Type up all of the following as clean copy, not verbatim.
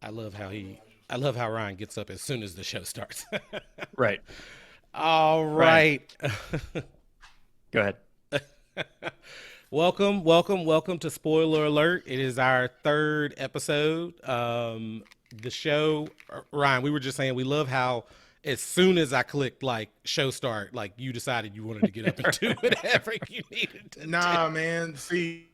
I love how I love how Ryan gets up as soon as the show starts. Right. All Ryan, right. go ahead. Welcome to Spoiler Alert. It is our third episode. The show, Ryan, we were just saying we love how as soon as I clicked like show start, like you decided you wanted to get up and do whatever you needed to do. Nah, man. See,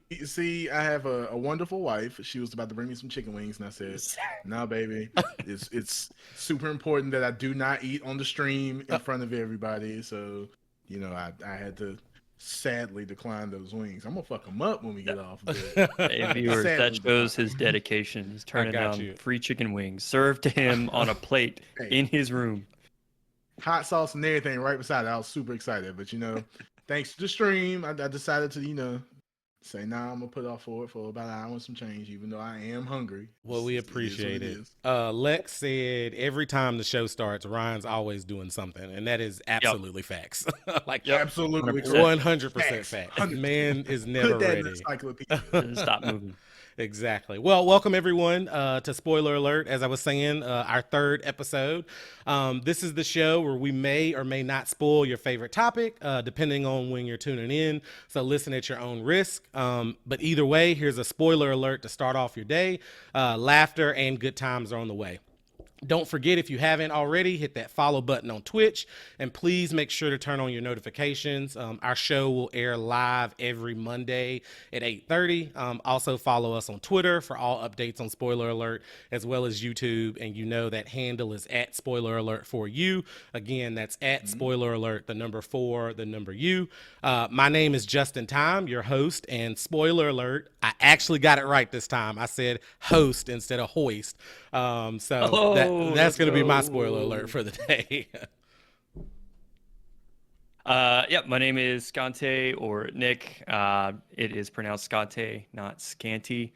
I have a wonderful wife. She was about to bring me some chicken wings, and I said, "Nah, baby, it's super important that I do not eat on the stream in front of everybody." So, I had to sadly decline those wings. I'm gonna fuck them up when we get off. But Hey, viewers, that sadly shows decline. his dedication. He's turning got down you. free chicken wings served to him on a plate Hey. in his room. Hot sauce and everything right beside it. I was super excited, but thanks to the stream, I decided to say, nah, I'm gonna put off for it for about an hour and some change, even though I am hungry. Well, we It is what appreciate it. is. Lex said every time the show starts, Ryan's always doing something, and that is absolutely facts. Like Yep. Absolutely 100%. 100% facts. Man is never Put that in the ready. encyclopedia. Stop moving. Exactly. Well, welcome everyone to Spoiler Alert. As I was saying, our third episode. This is the show where we may or may not spoil your favorite topic, depending on when you're tuning in. So listen at your own risk. But either way, here's a spoiler alert to start off your day. Laughter and good times are on the way. Don't forget, if you haven't already, hit that follow button on Twitch, and please make sure to turn on your notifications. Our show will air live every Monday at 8:30. Also follow us on Twitter for all updates on Spoiler Alert, as well as YouTube, and you know that handle is at Spoiler Alert for you. Again, that's at Spoiler Alert, the number 4, the number U. My name is Justin Time, your host, and Spoiler Alert, I actually got it right this time. I said host instead of hoist. That's going to be my spoiler alert for the day. My name is Scante or Nick. It is pronounced Scante, not Scanty.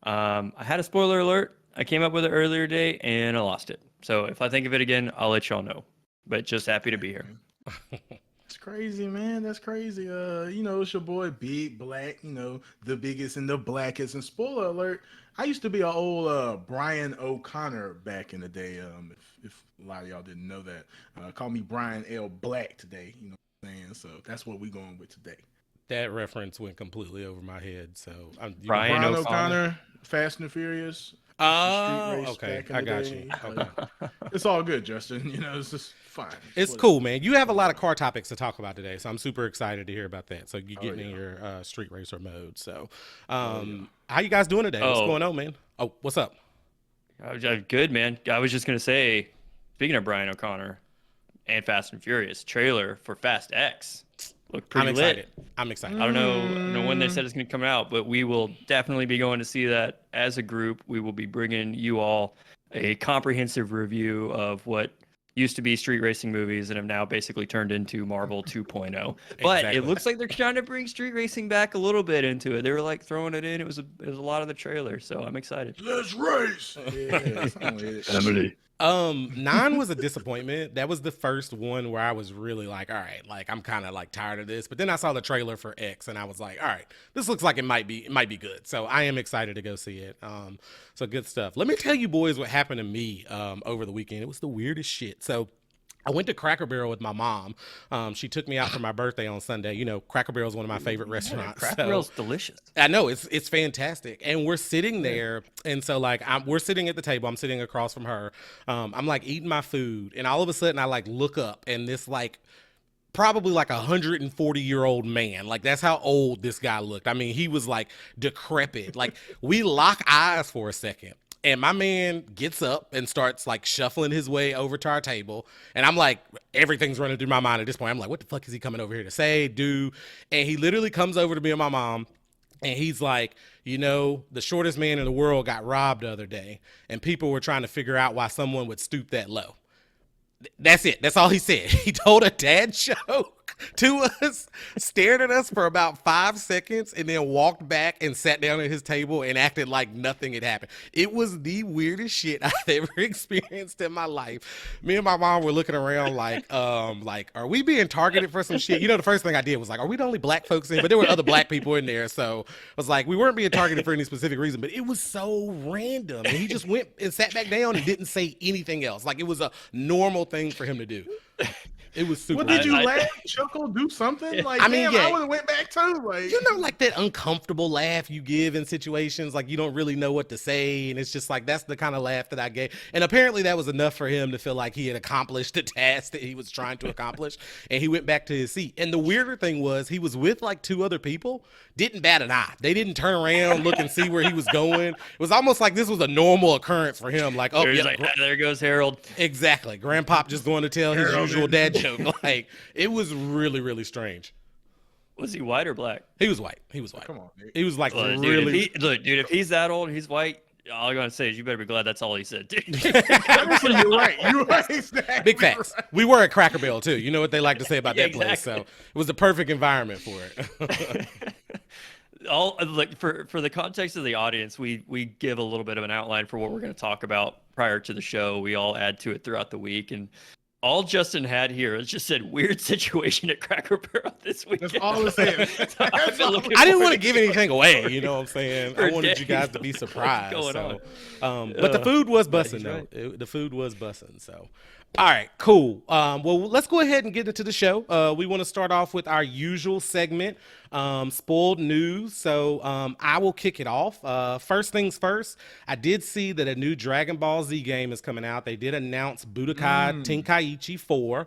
I had a spoiler alert. I came up with it earlier today and I lost it. So if I think of it again, I'll let y'all know. But just happy to be here. It's crazy, man. That's crazy. It's your boy Big Black, the biggest and the blackest. And spoiler alert, I used to be an old Brian O'Connor back in the day. If a lot of y'all didn't know that. Call me Brian L. Black today, you know what I'm saying? So that's what we're going with today. That reference went completely over my head. So Brian Brian O'Connor. O'Connor, Fast and the Furious. Oh, Street race okay. back in I the got day. you. Okay. It's all good, Justin. It's just fine. It's Whatever. cool, man. You have a lot of car topics to talk about today, so I'm super excited to hear about that. So you getting in yeah. your street racer mode. So, how you guys doing today? What's Oh. going on, man? Oh, what's up? Good, man. I was just going to say, speaking of Brian O'Connor and Fast and Furious, trailer for Fast X looked pretty I'm lit. excited. I'm excited. I don't know when they said it's going to come out, but we will definitely be going to see that as a group. We will be bringing you all a comprehensive review of what used to be street racing movies and have now basically turned into Marvel 2.0. But Exactly. it looks like they're trying to bring street racing back a little bit into it. They were like throwing it in. It was a lot of the trailer, so I'm excited. Let's race. Yeah, Emily. 9 was a disappointment. That was the first one where I was really like, all right, like I'm kind of like tired of this. But then I saw the trailer for X and I was like, all right, this looks like it might be good. So I am excited to go see it. So good stuff. Let me tell you boys what happened to me over the weekend. It was the weirdest shit. So I went to Cracker Barrel with my mom. She took me out for my birthday on Sunday. You know, Cracker Barrel is one of my favorite restaurants. Cracker so- Barrel's delicious. I know it's fantastic, and we're sitting there, and so like we're sitting at the table. I'm sitting across from her. I'm like eating my food, and all of a sudden I like look up, and this like probably like 140-year-old man, like that's how old this guy looked. I mean, he was like decrepit. Like we lock eyes for a second. And my man gets up and starts like shuffling his way over to our table. And I'm like, everything's running through my mind at this point. I'm like, what the fuck is he coming over here to say, do? And he literally comes over to me and my mom. And he's like, the shortest man in the world got robbed the other day. And people were trying to figure out why someone would stoop that low. That's it. That's all he said. He told a dad joke. to us, stared at us for about 5 seconds, and then walked back and sat down at his table and acted like nothing had happened. It was the weirdest shit I've ever experienced in my life. Me and my mom were looking around like, are we being targeted for some shit? You know, the first thing I did was like, are we the only black folks in? But there were other black people in there, so I was like, we weren't being targeted for any specific reason, but it was so random. And he just went and sat back down and didn't say anything else. Like it was a normal thing for him to do. It was super. What did you I- laugh, chuckle, do something? Yeah. Like, I mean, damn, yeah. I would have went back too. Like, You know, like that uncomfortable laugh you give in situations like you don't really know what to say, and it's just like that's the kind of laugh that I gave. And apparently that was enough for him to feel like he had accomplished the task that he was trying to accomplish, and he went back to his seat. And the weirder thing was he was with like 2 other people, didn't bat an eye. They didn't turn around, look and see where he was going. It was almost like this was a normal occurrence for him. Like, oh They're yeah, just like, there goes Harold. exactly. Grandpop just going to tell his Harold usual is- dad joke. Like it was really, really strange. Was he white or black? He was white. He was white. come on, dude. He was like Look, really. dude, if he's that old, he's white. All I'm gonna say is you better be glad that's all he said, dude. Honestly, you're right. You're right. Exactly. Big facts. Right. We were at Cracker Barrel too. You know what they like to say about Yeah, that place. exactly. So it was the perfect environment for it. All like for the context of the audience, we give a little bit of an outline for what we're going to talk about prior to the show. We all add to it throughout the week, and all Justin had here is just said weird situation at Cracker Barrel this week. That's all it said. So I've been looking I didn't want forward to give anything away. You know what I'm saying? For I wanted you days. guys to be What's surprised. going So, but the food was but bussing he's though. right. The food was bussing. So. All right, cool. Well, let's go ahead and get into the show. We want to start off with our usual segment, spoiled news. So I will kick it off. First things first, I did see that a new Dragon Ball Z game is coming out. They did announce Budokai Tenkaichi 4.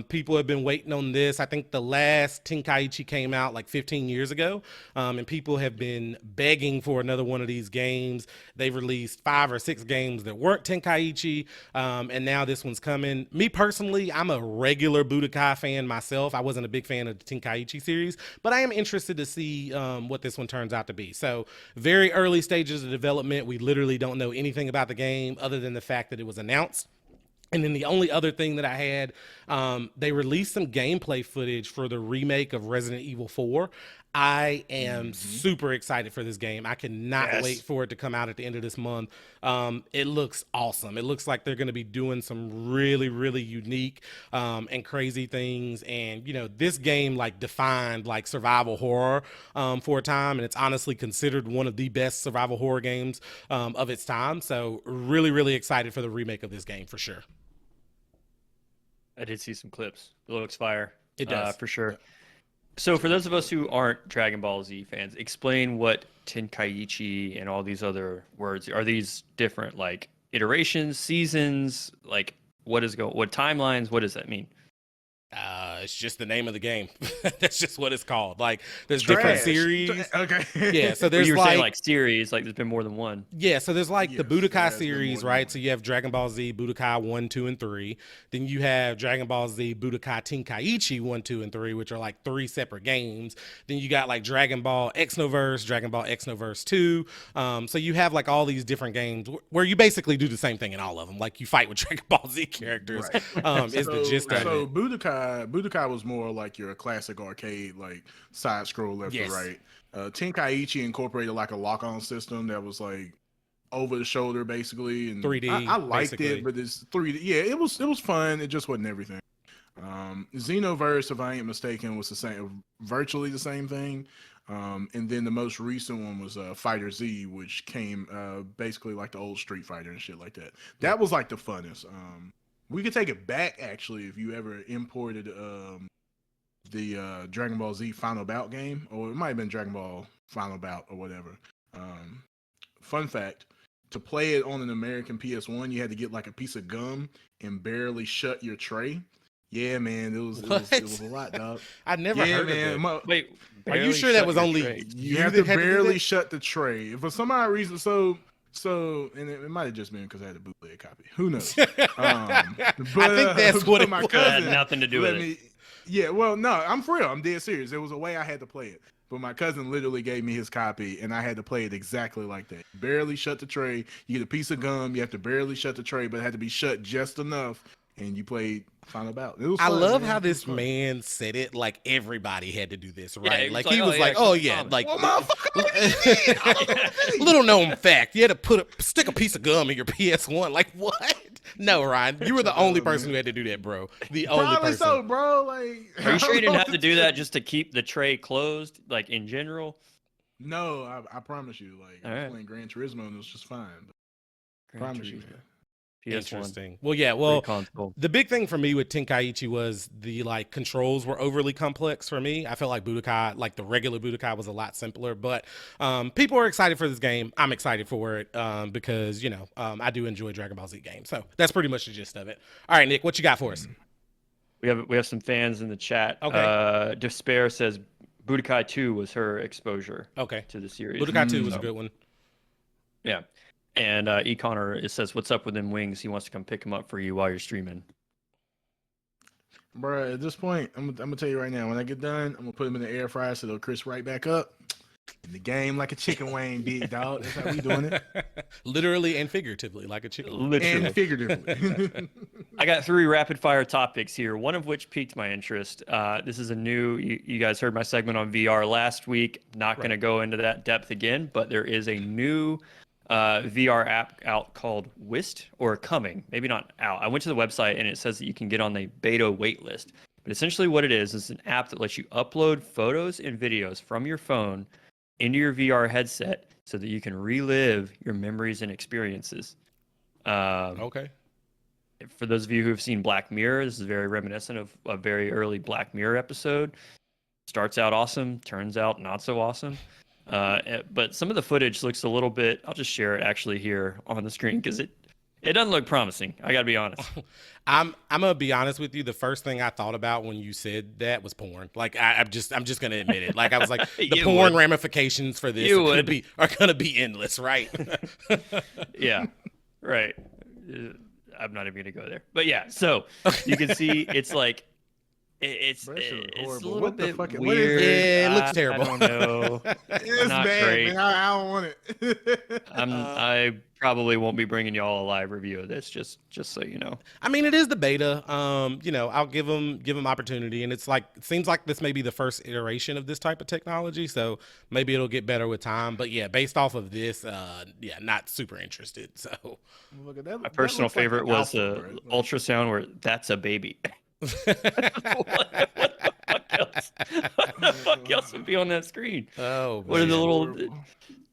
People have been waiting on this. I think the last Tenkaichi came out like 15 years ago, and people have been begging for another one of these games. They've released 5 or 6 games that weren't Tenkaichi, and now this one's coming. Me personally, I'm a regular Budokai fan myself. I wasn't a big fan of the Tenkaichi series, but I am interested to see what this one turns out to be. So very early stages of development. We literally don't know anything about the game other than the fact that it was announced. And then the only other thing that I had, they released some gameplay footage for the remake of Resident Evil 4. I am super excited for this game. I cannot Yes. wait for it to come out at the end of this month. It looks awesome. It looks like they're going to be doing some really, really unique and crazy things. And, you know, this game like defined like survival horror for a time. And it's honestly considered one of the best survival horror games of its time. So really, really excited for the remake of this game for sure. I did see some clips. It looks fire. It does. For sure. So for those of us who aren't Dragon Ball Z fans, explain what Tenkaichi and all these other words are. These different like iterations, seasons, like what timelines? What does that mean? It's just the name of the game. That's just what it's called. Like there's different Trash. series. Okay. Yeah, so Or there's you were like, saying like series, like there's been more than one. yeah, so there's like the Yes, Budokai there's been series, more than right? one. So you have Dragon Ball Z, Budokai 1, 2, and 3. Then you have Dragon Ball Z, Budokai Tenkaichi 1, 2, and 3, which are like 3 separate games. Then you got like Dragon Ball Xenoverse, Dragon Ball Xenoverse 2. So you have like all these different games where you basically do the same thing in all of them. Like you fight with Dragon Ball Z characters. Right. Is the gist of So it. Budokai was more like your classic arcade, like side scroll left Yes. to right. Tenkaichi incorporated like a lock on system that was like over the shoulder basically, and 3D, I liked basically. it, but it's 3D. Yeah, it was fun. It just wasn't everything. Xenoverse, if I ain't mistaken, was the same, virtually the same thing. And then the most recent one was Fighter Z, which came basically like the old Street Fighter and shit like that. That was like the funnest. We could take it back actually if you ever imported the Dragon Ball Z Final Bout game, or it might have been Dragon Ball Final Bout or whatever. Fun fact: to play it on an American PS1, you had to get like a piece of gum and barely shut your tray. Yeah, man, it was a lot, dog. I never Yeah, heard man. of it. Wait, Are you barely sure that shut was your only tray. You you have that to had do barely that? shut the tray. For some odd reason, so and it might have just been because I had a bootleg copy. Who knows? I think that's what but it my was. It had cousin nothing to do with let it. me. Yeah, well, no, I'm for real. I'm dead serious. There was a way I had to play it, but my cousin literally gave me his copy, and I had to play it exactly like that. Barely shut the tray. You get a piece of gum. You have to barely shut the tray, but it had to be shut just enough. and you played Final Bout. It was I fun, love man. how It was this fun. man said it like everybody had to do this, Yeah, right? he was Like like, he "Oh, was yeah, like, it's oh just yeah, common." like Well, motherfucker, look what he did. I don't know what to say. little known fact, you had to stick a piece of gum in your PS1. Like what? No, Ryan, you were the only person who had to do that, bro. The only Probably person. so, bro. Like, Are you I sure you don't didn't know have what to do tell that you. just to keep the tray closed, like in general? No, I promise you. Like, I All was right. playing Gran Turismo and it was just fine. But Gran promise you, Turismo. man. PS1. Interesting. Well, yeah. Great Well, console. the big thing for me with Tenkaichi was the like controls were overly complex for me. I felt like Budokai, like the regular Budokai, was a lot simpler. But people are excited for this game. I'm excited for it because I do enjoy Dragon Ball Z games. So that's pretty much the gist of it. All right, Nick, what you got for us? We have some fans in the chat. Okay. Despair says Budokai 2 was her exposure Okay. to the series. Budokai 2 was a So, good one. yeah. And Connor, it says, "What's up with them wings? He wants to come pick them up for you while you're streaming." Bro, at this point, I'm gonna tell you right now. When I get done, I'm gonna put them in the air fryer so they'll crisp right back up. In the game, like a chicken wing, big dog. That's how we doing it. Literally and figuratively, like a chicken. Literally. And figuratively. I got 3 rapid fire topics here, one of which piqued my interest. This is a new, you guys heard my segment on VR last week. Not going to go into that depth again, but there is a new VR app out called Whist, or coming, maybe not out. I went to the website and it says that you can get on the beta wait list. But essentially what it is an app that lets you upload photos and videos from your phone into your VR headset so that you can relive your memories and experiences. Okay. For those of you who have seen Black Mirror, this is very reminiscent of a very early Black Mirror episode. Starts out awesome, turns out not so awesome. But some of the footage looks a little bit, I'll just share it actually here on the screen because it doesn't look promising. I got to be honest. I'm gonna be honest with you. The first thing I thought about when you said that was porn. Like I'm just gonna admit it. Like I was like, the You porn would. ramifications for this You are gonna be endless, right? Yeah, right. I'm not even gonna go there. But yeah, so you can see it's like it's Bro, that shit look it's a horrible. little What the bit fuck- what is weird. it? Yeah, it looks I terrible. don't know. It's Not bad, great. man. I don't want it. I probably won't be bringing y'all a live review of this. Just so you know. I mean, it is the beta. I'll give them opportunity, and it seems like this may be the first iteration of this type of technology. So maybe it'll get better with time. But yeah, based off of this, not super interested. So Look at that. My personal looks like favorite an was alpha, the bro. Like, ultrasound where that's a baby. what the fuck else? What the fuck else would be on that screen? oh, What are the man. little horrible.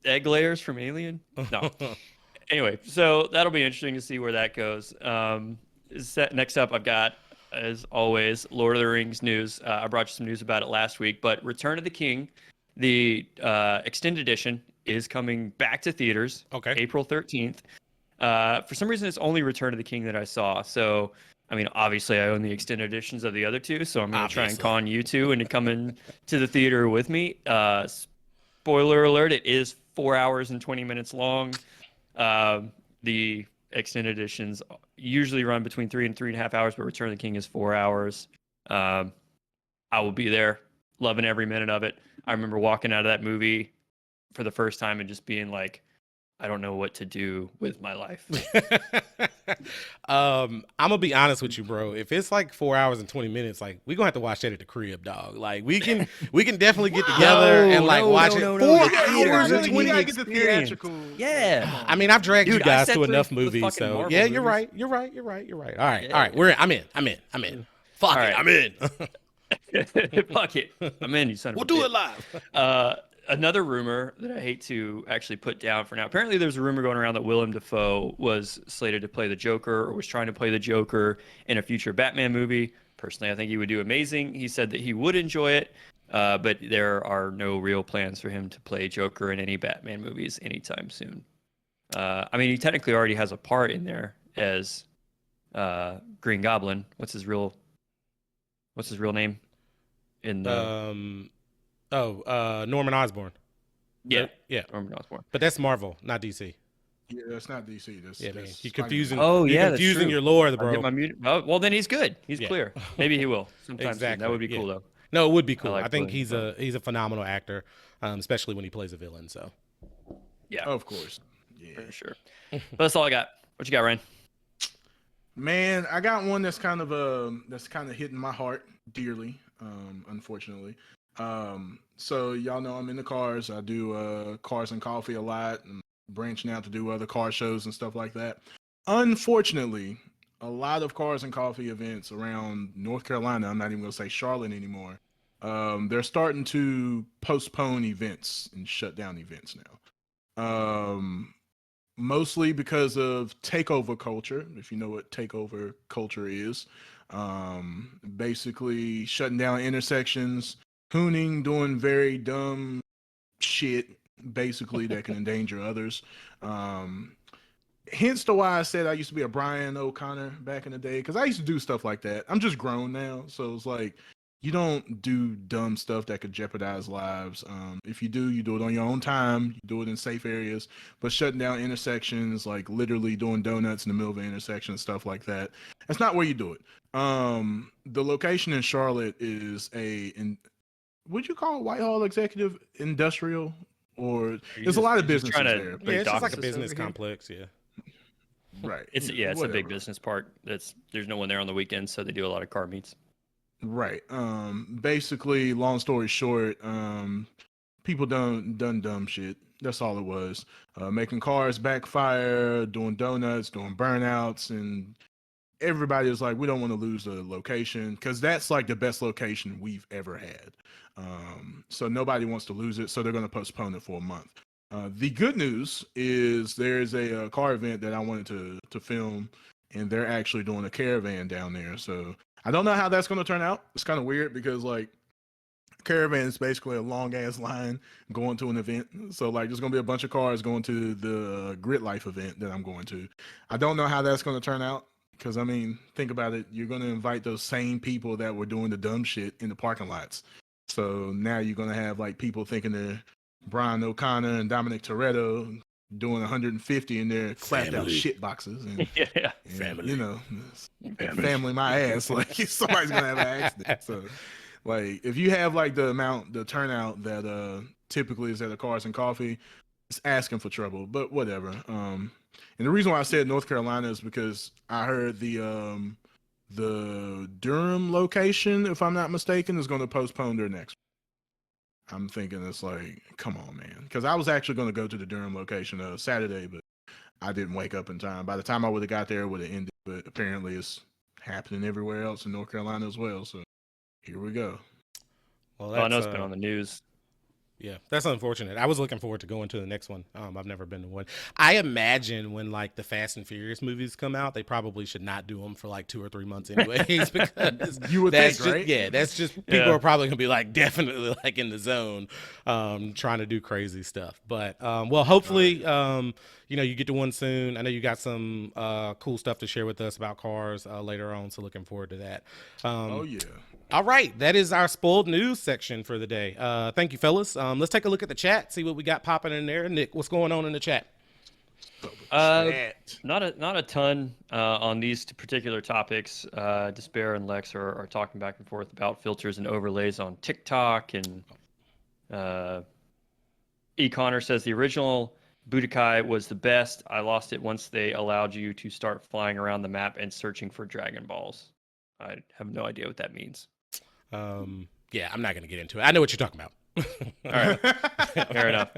egg layers from Alien? No. Anyway, so that'll be interesting to see where that goes. Next up, I've got, as always, Lord of the Rings news. I brought you some news about it last week, but Return of the King, the extended edition, is coming back to theaters. Okay. April 13th. For some reason, it's only Return of the King that I saw. So, I mean, obviously, I own the extended editions of the other two, so I'm going to try and Obviously. con you two into coming to the theater with me. Spoiler alert, it is 4 hours and 20 minutes long. The extended editions usually run between 3 and 3.5 hours, but Return of the King is 4 hours. I will be there, loving every minute of it. I remember walking out of that movie for the first time and just being like, I don't know what to do with my life. I'm gonna be honest with you, bro. If it's like 4 hours and 20 minutes, like we're gonna have to watch that at the crib, dog. Like we can definitely get together and like watch it. 4 the theater, hours really, and we 20 gotta minutes. get the experience. theatrical. Yeah. Come on, I mean, I've dragged you Dude, I guys sat to through enough the movies, fucking so Marvel yeah, you're movies. right. You're right. All right, Yeah. I'm in. Fuck All it, right. I'm in. Fuck it. I'm in, you son of We'll a do bitch. it live. Another rumor that I hate to actually put down for now. Apparently, there's a rumor going around that Willem Dafoe was slated to play the Joker or was trying to play the Joker in a future Batman movie. Personally, I think he would do amazing. He said that he would enjoy it, but there are no real plans for him to play Joker in any Batman movies anytime soon. I mean, he technically already has a part in there as Green Goblin. What's his real name? In the Norman Osborn. yeah, Yeah, Norman Osborn. but that's Marvel, not DC. Yeah, that's not DC. That's, Yeah, man. that's You're Spider-Man. confusing. Oh, you're yeah, that's confusing true. your lore, I'll get bro. my oh, well, then he's good. He's Yeah. clear. Maybe he will sometime soon. That Exactly, would be yeah. cool though. No, it would be cool. like I think William he's a phenomenal actor, especially when he plays a villain. So Yeah, Of course. Yeah. for sure. But that's all I got. What you got, Ryan? Man, I got one that's kind of hitting my heart dearly, unfortunately. So y'all know I'm into cars. I do cars and coffee a lot and branching out to do other car shows and stuff like that. Unfortunately, a lot of cars and coffee events around North Carolina, I'm not even gonna say Charlotte anymore. They're starting to postpone events and shut down events now. Mostly because of takeover culture. If you know what takeover culture is, basically shutting down intersections, hooning, doing very dumb shit, basically that can endanger others. Um, Hence to why I said I used to be a Brian O'Connor back in the day because I used to do stuff like that. I'm just grown now, so it's like you don't do dumb stuff that could jeopardize lives. If you do, you do it on your own time. You do it in safe areas. But shutting down intersections, like literally doing donuts in the middle of an intersection and stuff like that, that's not where you do it. The location in Charlotte is would you call it Whitehall Executive Industrial? Or there's a lot of businesses there. Yeah, it's just like a Doxus business over here? complex. Yeah. Right. It's a big Whatever. business park. There's no one there on the weekends, so they do a lot of car meets. Right. Basically, long story short, people done dumb shit. That's all it was. Making cars backfire, doing donuts, doing burnouts, and everybody was like, we don't want to lose the location because that's like the best location we've ever had. So nobody wants to lose it, so they're going to postpone it for a month. The good news is there's a car event that I wanted to film, and they're actually doing a caravan down there. So I don't know how that's going to turn out. It's kind of weird because like caravan is basically a long ass line going to an event. So like there's gonna be a bunch of cars going to the Grit Life event that I'm going to. I don't know how that's gonna turn out. Because I mean, think about it. You're gonna invite those same people that were doing the dumb shit in the parking lots. So now you're gonna have like people thinking they're Brian O'Connor and Dominic Toretto doing 150 in their clapped out shit boxes and, Yeah. you know, family my ass. Like somebody's gonna have an accident. So like if you have like the turnout that typically is at a Cars and Coffee, it's asking for trouble. But whatever. And the reason why I said North Carolina is because I heard the Durham location, if I'm not mistaken, is going to postpone their next. I'm thinking it's like, come on, man. Because I was actually going to go to the Durham location Saturday, but I didn't wake up in time. By the time I would have got there, it would have ended. But apparently, it's happening everywhere else in North Carolina as well. So here we go. Well, I know it's been on the news. Yeah, that's unfortunate. I was looking forward to going to the next one. I've never been to one. I imagine when like the Fast and Furious movies come out, they probably should not do them for like 2 or 3 months anyways, because You would that's think, just, right? yeah, that's just people Yeah. are probably gonna be like definitely like in the zone, trying to do crazy stuff. But well, hopefully, you get to one soon. I know you got some cool stuff to share with us about cars later on, so looking forward to that. Oh yeah. All right, that is our spoiled news section for the day. Thank you, fellas. Let's take a look at the chat, see what we got popping in there. Nick, what's going on in the chat? Not a ton on these particular topics. Despair and Lex are talking back and forth about filters and overlays on TikTok, and E. Connor says the original Budokai was the best. I lost it once they allowed you to start flying around the map and searching for Dragon Balls. I have no idea what that means. Yeah, I'm not gonna get into it. I know what you're talking about. All right, fair enough.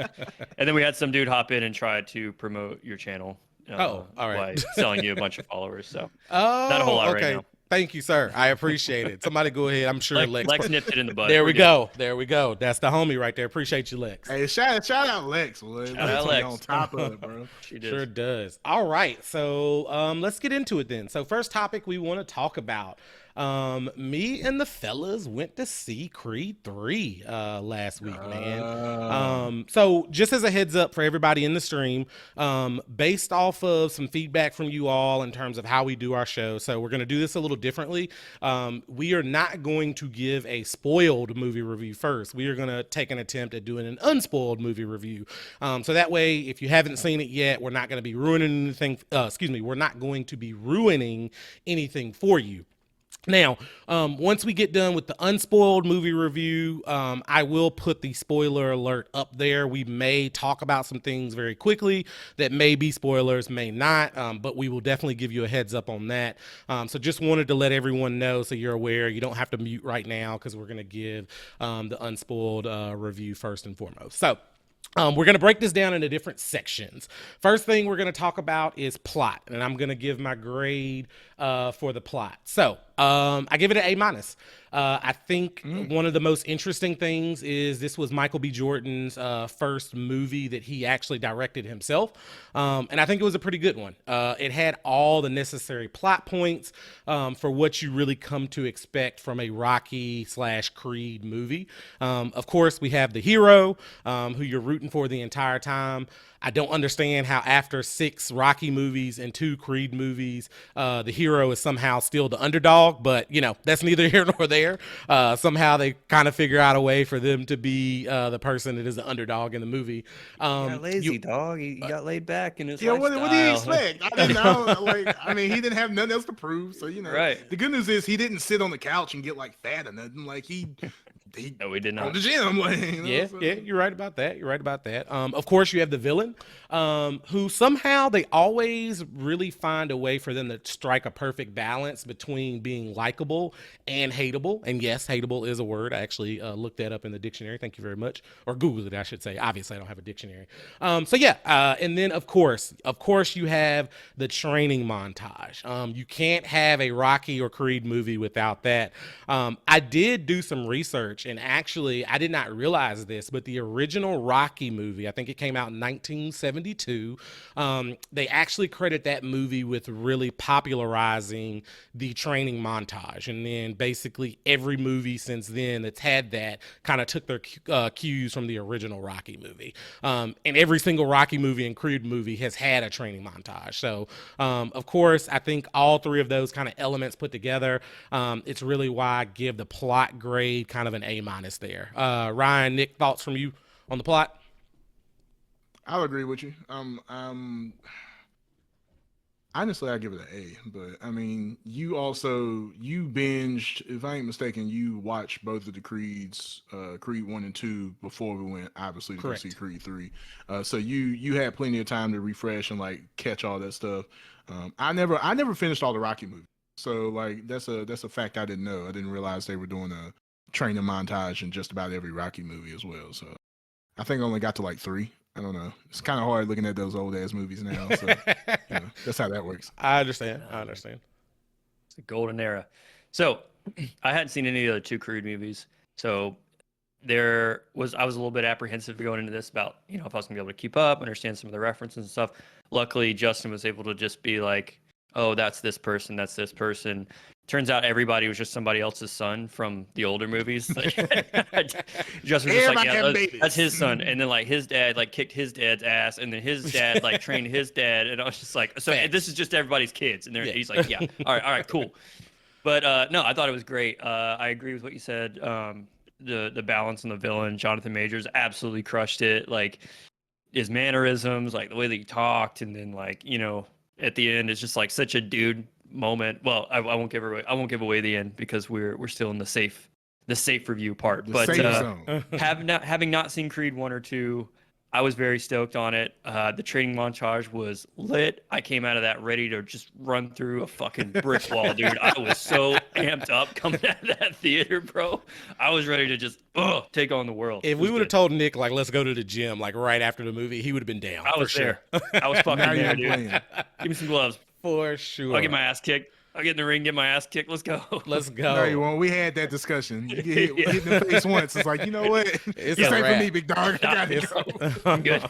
And then we had some dude hop in and try to promote your channel. Oh, all right. By selling you a bunch of followers. So Oh, not a whole lot right okay. now. Thank you, sir. I appreciate it. Somebody go ahead. I'm sure Lex nipped it in the bud. There We're we good. go. There we go. That's the homie right there. Appreciate you, Lex. Hey, shout out Lex. Lex out Lex. on top of it, bro. She did. Sure does. All right. So let's get into it then. So first topic we want to talk about. Me and the fellas went to see Creed 3 last week, man. So just as a heads up for everybody in the stream, based off of some feedback from you all in terms of how we do our show, so we're going to do this a little differently. We are not going to give a spoiled movie review first. We are going to take an attempt at doing an unspoiled movie review. So that way, if you haven't seen it yet, we're not going to be ruining anything. We're not going to be ruining anything for you. Now, once we get done with the unspoiled movie review, I will put the spoiler alert up there. We may talk about some things very quickly that may be spoilers, may not, but we will definitely give you a heads up on that. So just wanted to let everyone know so you're aware. You don't have to mute right now because we're going to give the unspoiled review first and foremost. So we're going to break this down into different sections. First thing we're going to talk about is plot, and I'm going to give my grade for the plot. So I give it an A-. I think one of the most interesting things is this was Michael B. Jordan's first movie that he actually directed himself, and I think it was a pretty good one. It had all the necessary plot points for what you really come to expect from a Rocky/Creed movie. Of course, we have the hero who you're rooting for the entire time. I don't understand how after 6 Rocky movies and 2 Creed movies, the hero is somehow still the underdog, but you know, that's neither here nor there. Somehow they kind of figure out a way for them to be the person that is the underdog in the movie. Got lazy, dog. He got laid back in his Yeah, lifestyle. what do you expect? I didn't know. Like, I mean, he didn't have nothing else to prove, so you know. Right. The good news is he didn't sit on the couch and get like fat or nothing. Like he No, we did on not. the gym. Like, you know, Yeah, so. yeah, you're right about that. You're right about that. Of course, you have the villain, who somehow they always really find a way for them to strike a perfect balance between being likable and hateable. And yes, hateable is a word. I actually looked that up in the dictionary. Thank you very much. Or Googled it, I should say. Obviously, I don't have a dictionary. So yeah, and then of course, you have the training montage. You can't have a Rocky or Creed movie without that. I did do some research, and actually, I did not realize this, but the original Rocky movie, I think it came out in 1972. They actually credit that movie with really popularizing the training montage, and then basically every movie since then that's had that kind of took their cues from the original Rocky movie. And every single Rocky movie and Creed movie has had a training montage. So, of course, I think all 3 of those kind of elements put together, it's really why I give the plot grade kind of an A- there. Ryan, Nick, thoughts from you on the plot? I'll agree with you. Honestly, I give it an A. But I mean, you binged, if I ain't mistaken, you watched both of the Creeds, Creed 1 and 2, before we went obviously to go see Correct. Creed 3. So you had plenty of time to refresh and like catch all that stuff. I never finished all the Rocky movies. So like that's a fact I didn't know. I didn't realize they were doing a training montage in just about every Rocky movie as well. So I think I only got to like 3. I don't know. It's kind of hard looking at those old ass movies now. So that's how that works. I understand. I understand. It's a golden era. So I hadn't seen any of the other 2 Creed movies. So I was a little bit apprehensive going into this about, if I was gonna be able to keep up, understand some of the references and stuff. Luckily, Justin was able to just be like, oh, that's this person, that's this person. Turns out everybody was just somebody else's son from the older movies. Like, Justin was just like, yeah, that's his son. And then like his dad like kicked his dad's ass, and then his dad like trained his dad. And I was just like, so this is just everybody's kids. And he's like, yeah, all right, cool. But no, I thought it was great. I agree with what you said. The balance on the villain, Jonathan Majors, absolutely crushed it. Like his mannerisms, like the way that he talked, and then like, at the end, it's just like such a dude moment. Well, I won't give away the end because we're still in the safe review part. But having not seen Creed 1 or 2, I was very stoked on it. The training montage was lit. I came out of that ready to just run through a fucking brick wall, dude. I was so amped up coming out of that theater, bro. I was ready to just take on the world. If we would have told Nick, like, let's go to the gym, like, right after the movie, he would have been down. I was there. I was fucking there, dude. Give me some gloves. For sure. I'll get my ass kicked. I'll get in the ring, get my ass kicked. Let's go. Let's go. No, you won't. We had that discussion. You get hit in the face once. It's like, you know what? It's this a ain't wrap. for me, big dog. I gotta go. I'm good.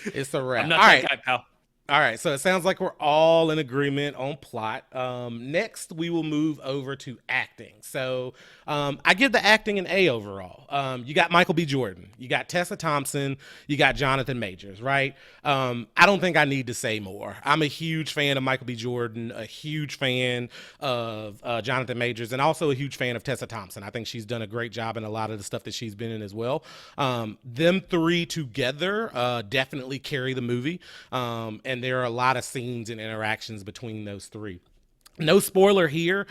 It's a wrap. I'm not All that right. guy, pal. All right, so it sounds like we're all in agreement on plot. Next, we will move over to acting. So I give the acting an A overall. You got Michael B. Jordan, you got Tessa Thompson, you got Jonathan Majors, right? I don't think I need to say more. I'm a huge fan of Michael B. Jordan, a huge fan of Jonathan Majors, and also a huge fan of Tessa Thompson. I think she's done a great job in a lot of the stuff that she's been in as well. Them 3 together definitely carry the movie. And there are a lot of scenes and interactions between those 3. No spoiler here,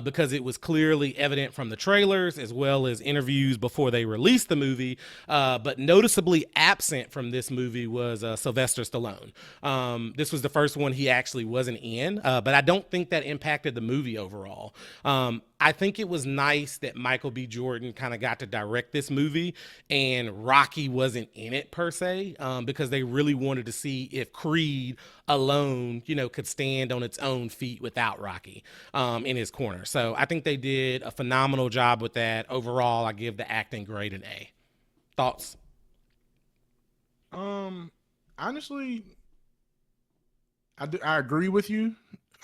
because it was clearly evident from the trailers as well as interviews before they released the movie. But noticeably absent from this movie was Sylvester Stallone. This was the first one he actually wasn't in, but I don't think that impacted the movie overall. I think it was nice that Michael B. Jordan kind of got to direct this movie and Rocky wasn't in it per se, because they really wanted to see if Creed alone, could stand on its own feet without Rocky in his corner. So I think they did a phenomenal job with that. Overall, I give the acting grade an A. Thoughts? Honestly, I agree with you.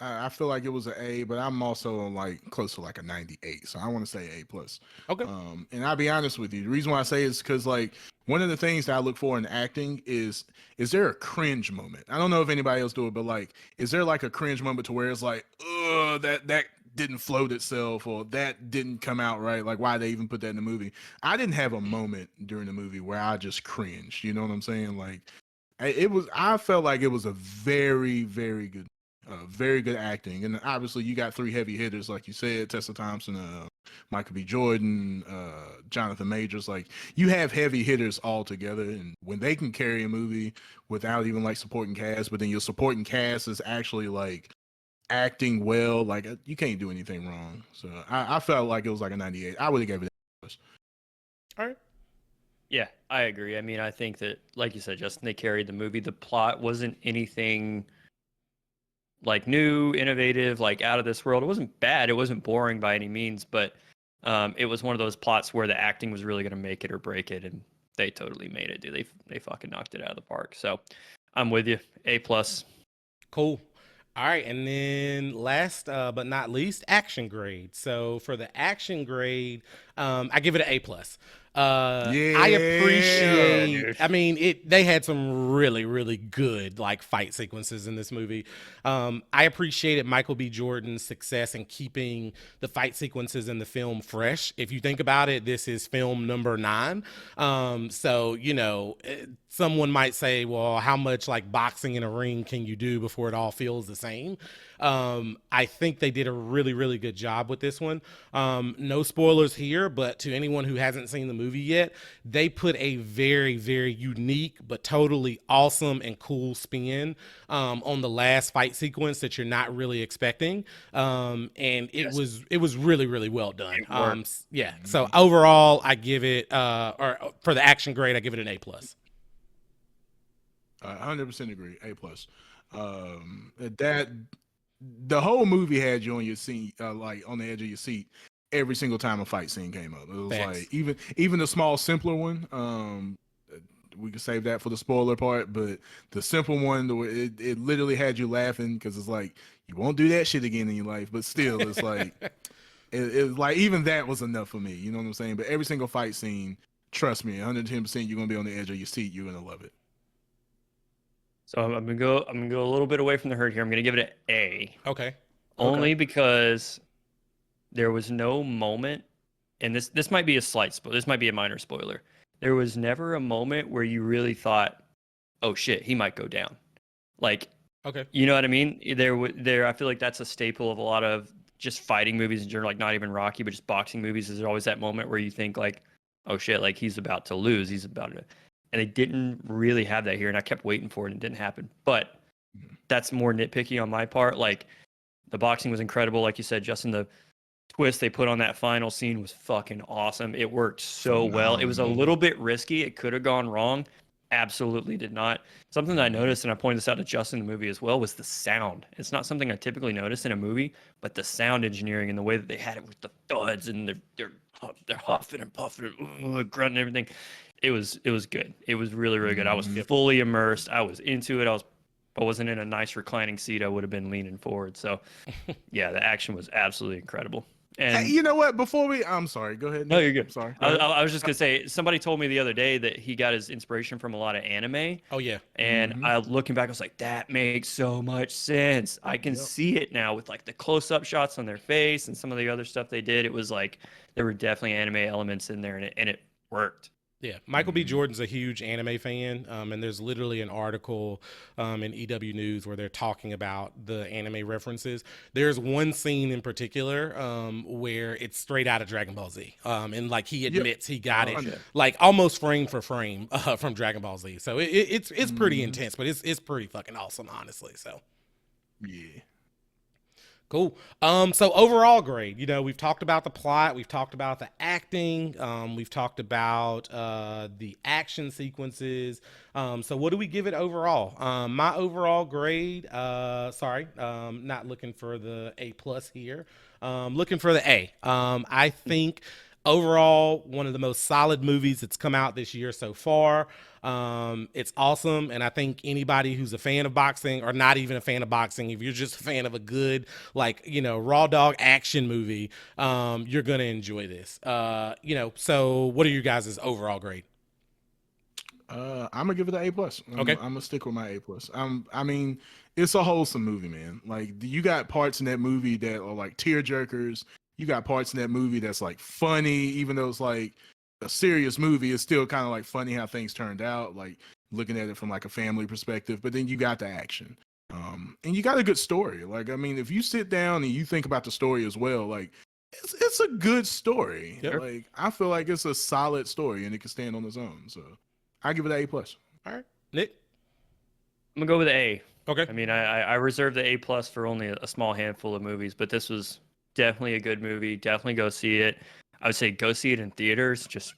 I feel like it was an A, but I'm also like close to like a 98, so I want to say A plus. Okay. And I'll be honest with you. The reason why I say is because like one of the things that I look for in acting is there a cringe moment? I don't know if anybody else do it, but like, is there like a cringe moment to where it's like, that didn't float itself or that didn't come out right? Like, why they even put that in the movie? I didn't have a moment during the movie where I just cringed. You know what I'm saying? Like, I felt like it was a very, very good acting, and obviously you got three heavy hitters, like you said, Tessa Thompson, Michael B. Jordan, Jonathan Majors. Like, you have heavy hitters all together, and when they can carry a movie without even like supporting cast, but then your supporting cast is actually like acting well, like you can't do anything wrong. So I felt like it was like a 98. I would have gave it a plus. All right. Yeah, I agree. I mean, I think that, like you said, Justin, they carried the movie. The plot wasn't anything like new, innovative, like out of this world. It wasn't bad. It wasn't boring by any means, but it was one of those plots where the acting was really going to make it or break it, and they totally made it, dude. They fucking knocked it out of the park. So I'm with you. A plus. Cool. All right, and then last but not least, action grade. So for the action grade, I give it an A plus. I appreciate. dude. I mean, they had some really, really good like fight sequences in this movie. I appreciated Michael B. Jordan's success in keeping the fight sequences in the film fresh. If you think about it, this is film number 9. So someone might say, well, how much like boxing in a ring can you do before it all feels the same? I think they did a really, really good job with this one. No spoilers here, but to anyone who hasn't seen the movie yet, they put a very, very unique but totally awesome and cool spin on the last fight sequence that you're not really expecting. And it was really, really well done. Yeah. So overall, I give it, or for the action grade, I give it an A plus. 100% agree. A plus. That the whole movie had you on your seat, like on the edge of your seat, every single time a fight scene came up. It was Facts. like even the small, simpler one. We could save that for the spoiler part, but the simple one, it literally had you laughing because it's like you won't do that shit again in your life. But still, it's like it's like even that was enough for me. You know what I'm saying? But every single fight scene, trust me, 110%, you're gonna be on the edge of your seat. You're gonna love it. So I'm gonna go a little bit away from the herd here. I'm gonna give it an A. Okay. Only because there was no moment, and this might be a slight spoiler. This might be a minor spoiler. There was never a moment where you really thought, "Oh shit, he might go down." Like, Okay. you know what I mean? I feel like that's a staple of a lot of just fighting movies in general, like not even Rocky, but just boxing movies. There's always that moment where you think like, "Oh shit, like he's about to lose. He's about to," and they didn't really have that here, and I kept waiting for it, and it didn't happen. But that's more nitpicky on my part. Like, the boxing was incredible, like you said, Justin. The twist they put on that final scene was fucking awesome. It worked so well. It was a little bit risky. It could have gone wrong. Absolutely did not. Something that I noticed, and I pointed this out to Justin in the movie as well, was the sound. It's not something I typically notice in a movie, but the sound engineering and the way that they had it with the thuds and they're huffing and puffing and grunting and everything. It was good. It was really, really good. I was fully immersed. I was into it. If I wasn't in a nice reclining seat, I would have been leaning forward. So yeah, the action was absolutely incredible. And Hey, you know what? I'm sorry. Go ahead. no, Nick. you're good. I'm sorry. I was just gonna say, somebody told me the other day that he got his inspiration from a lot of anime. Oh yeah. And I looking back, I was like, that makes so much sense. I can see it now with like the close-up shots on their face and some of the other stuff they did. It was like there were definitely anime elements in there, and it worked. Yeah, Michael B. Jordan's a huge anime fan, and there's literally an article in EW News where they're talking about the anime references. There's one scene in particular where it's straight out of Dragon Ball Z, and like he admits he got it like almost frame for frame from Dragon Ball Z. So it's pretty intense, but it's pretty fucking awesome, honestly. So Yeah. cool. So overall grade, we've talked about the plot, we've talked about the acting, we've talked about the action sequences. So what do we give it overall? My overall grade, not looking for the A+ here. Looking for the A. I think overall one of the most solid movies that's come out this year so far. It's awesome, and I think anybody who's a fan of boxing or not even a fan of boxing, if you're just a fan of a good raw dog action movie, you're gonna enjoy this. So what are you guys' overall grade? I'm gonna give it an A+. Okay. I'm gonna stick with my A+. I mean, it's a wholesome movie, man. Like, you got parts in that movie that are like tear jerkers. You got parts in that movie that's like funny, even though it's like a serious movie. It's still kind of like funny how things turned out, like looking at it from like a family perspective. But then you got the action, and you got a good story. Like, I mean, if you sit down and you think about the story as well, like it's a good story. Yep. Like, I feel like it's a solid story and it can stand on its own. So I give it an A+. All right, Nick. I'm gonna go with the A. Okay. I mean, I reserved the A+ for only a small handful of movies, but this was definitely a good movie. Definitely go see it. I would say go see it in theaters, just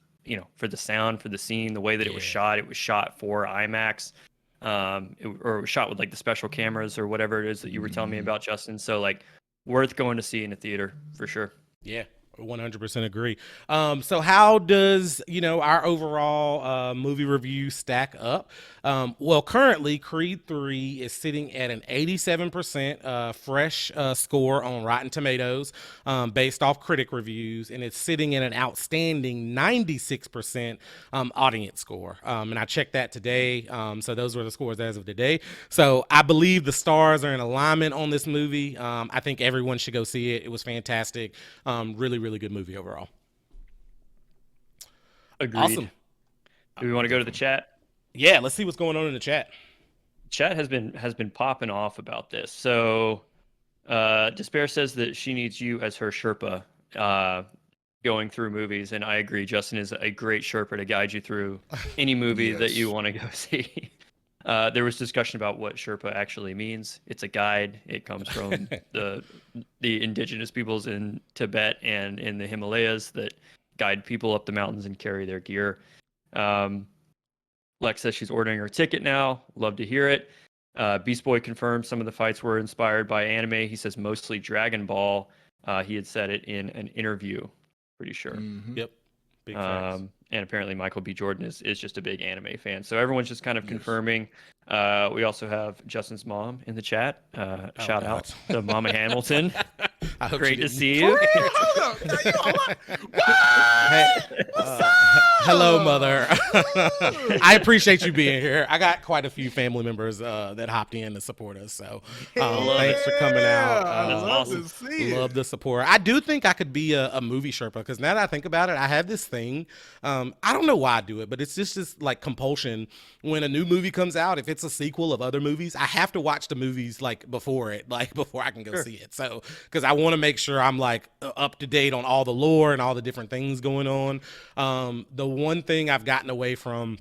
for the sound, for the scene, the way that it was shot. It was shot for IMAX, it was shot with like the special cameras or whatever it is that you were telling me about, Justin. So like, worth going to see in a theater for sure. Yeah, 100% agree. So how does, our overall movie review stack up? Well, currently Creed 3 is sitting at an 87% fresh score on Rotten Tomatoes based off critic reviews, and it's sitting at an outstanding 96% audience score. And I checked that today. So those were the scores as of today. So I believe the stars are in alignment on this movie. I think everyone should go see it. It was fantastic. Really, really good movie overall. Agreed. Awesome. Do we want to go to the chat? Yeah, let's see what's going on in the chat. Chat has been popping off about this. So Despair says that she needs you as her Sherpa going through movies, and I agree. Justin is a great Sherpa to guide you through any movie that you want to go see. There was discussion about what Sherpa actually means. It's a guide. It comes from the indigenous peoples in Tibet and in the Himalayas that guide people up the mountains and carry their gear. Lex says she's ordering her ticket now. Love to hear it. Beast Boy confirmed some of the fights were inspired by anime. He says mostly Dragon Ball. He had said it in an interview, pretty sure. Mm-hmm. Yep. Big facts. And apparently Michael B. Jordan is just a big anime fan. So everyone's just kind of confirming. We also have Justin's mom in the chat. Shout out to Mama Hamilton. Great to see you. Hello, mother. I appreciate you being here. I got quite a few family members that hopped in to support us. So thanks for coming out. That's awesome. Love the support. I do think I could be a movie Sherpa, because now that I think about it, I have this thing. I don't know why I do it, but it's just this like compulsion. When a new movie comes out, if it's a sequel of other movies, I have to watch the movies before I can go see it. So because I want to make sure I'm like up to date on all the lore and all the different things going on. The one thing I've gotten away from,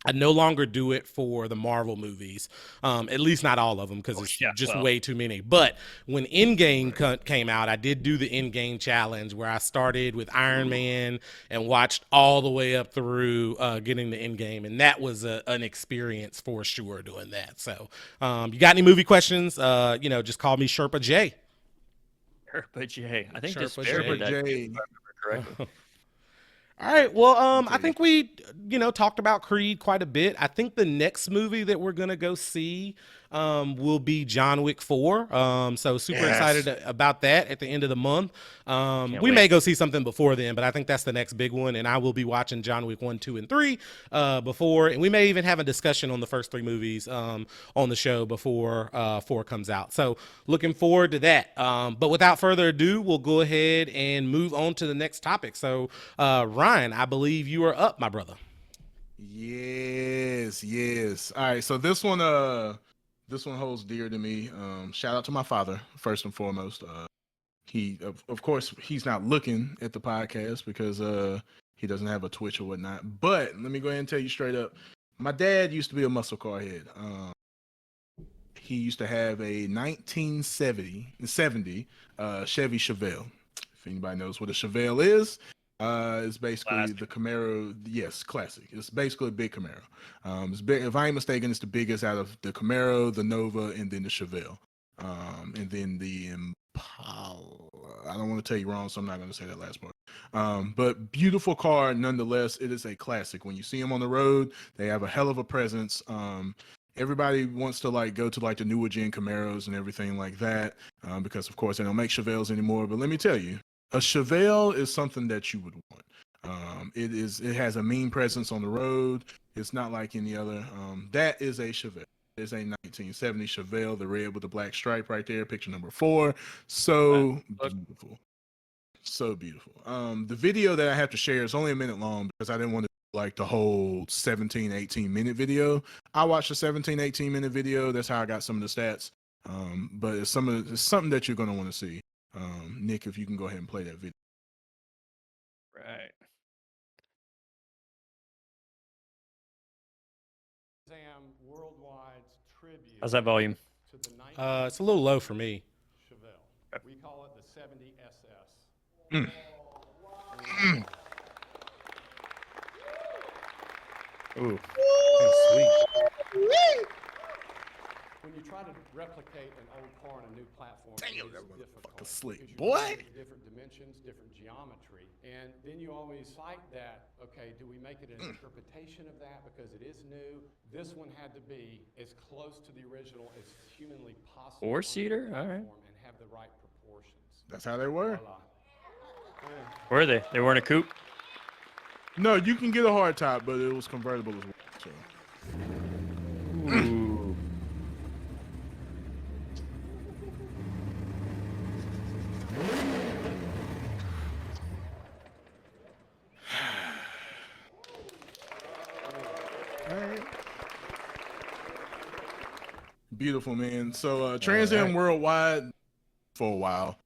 I no longer do it for the Marvel movies, at least not all of them, because it's way too many. But when Endgame came out, I did do the Endgame challenge where I started with Iron Man and watched all the way up through getting the Endgame, and that was an experience for sure doing that. So you got any movie questions, just call me Sherpa J. Sherpa J. I think Sherpa Sherpa J. J. If I remember correctly. All right. Well, I think we, talked about Creed quite a bit. I think the next movie that we're going to go see will be John Wick 4. So super excited about that at the end of the month. We may go see something before then, but I think that's the next big one. And I will be watching John Wick 1, 2, and 3 before. And we may even have a discussion on the first 3 movies on the show before 4 comes out. So looking forward to that. But without further ado, we'll go ahead and move on to the next topic. So Ryan, I believe you are up, my brother. Yes, yes. All right, so this one holds dear to me. Shout out to my father first and foremost. He of course he's not looking at the podcast because he doesn't have a Twitch or whatnot. But let me go ahead and tell you straight up. My dad used to be a muscle car head. He used to have a 1970 Chevy Chevelle. If anybody knows what a Chevelle is, it's basically Classic. the Camaro. Yes, classic. It's basically a big Camaro. It's big, if I ain't mistaken, it's the biggest out of the Camaro, the Nova, and then the Chevelle, and then the Impala. I don't want to tell you wrong, so I'm not going to say that last part. But beautiful car nonetheless. It is a classic. When you see them on the road, they have a hell of a presence. Everybody wants to like go to like the newer gen Camaros and everything like that, because of course they don't make Chevelles anymore. But let me tell you, a Chevelle is something that you would want. It has a mean presence on the road. It's not like any other. That is a Chevelle. It's a 1970 Chevelle, the red with the black stripe right there, picture number 4. So beautiful. So beautiful. The video that I have to share is only a minute long because I didn't want to like the whole 17, 18-minute video. I watched a 17, 18-minute video. That's how I got some of the stats. But it's something that you're going to want to see. Nick, if you can go ahead and play that video. Right. Worldwide's tribute How's that volume? to the It's a little low for me. Chevelle. We call it the 70 SS. Ooh. Oh, sweet. When you try to replicate an old car on a new platform, Damn, it that is motherfucker difficult. slick, because boy. you're dealing with different dimensions, different geometry, and then you always fight that. Okay, do we make it an interpretation of that because it is new? This one had to be as close to the original as humanly possible. on the Four-seater? All right. platform and have the right proportions. That's how they were. Voila. Were they? They weren't a coupe? No, you can get a hard top, but it was convertible as well. So. Ooh. Beautiful, man. So Trans Am Worldwide for a while.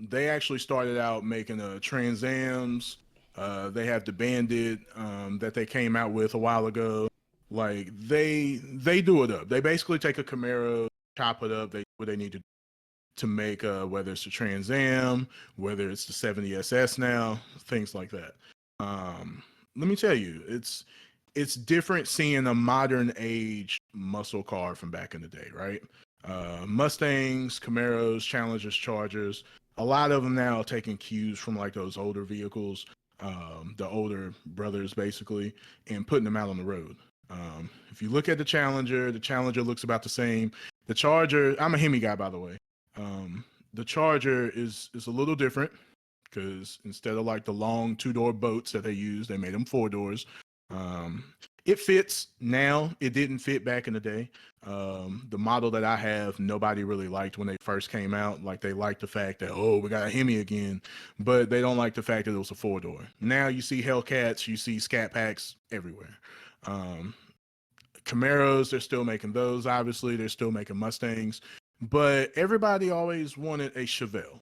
They actually started out making Trans Ams. They have the Bandit that they came out with a while ago. Like they do it up. They basically take a Camaro, chop it up. They what they need to make whether it's the Trans Am, whether it's the 70 SS now, things like that. Let me tell you, it's different seeing a modern age muscle car from back in the day, right? Mustangs, Camaros, Challengers, Chargers, a lot of them now are taking cues from like those older vehicles, the older brothers basically, and putting them out on the road. If you look at the Challenger looks about the same. The Charger, I'm a Hemi guy, by the way. The Charger is a little different because instead of like the long 2-door boats that they use, they made them 4 doors. It fits now. It didn't fit back in the day. The model that I have, nobody really liked when they first came out. Like they liked the fact that, oh, we got a Hemi again, but they don't like the fact that it was a 4-door. Now you see Hellcats, you see Scat Packs everywhere. Camaros, they're still making those. Obviously, they're still making Mustangs, but everybody always wanted a Chevelle.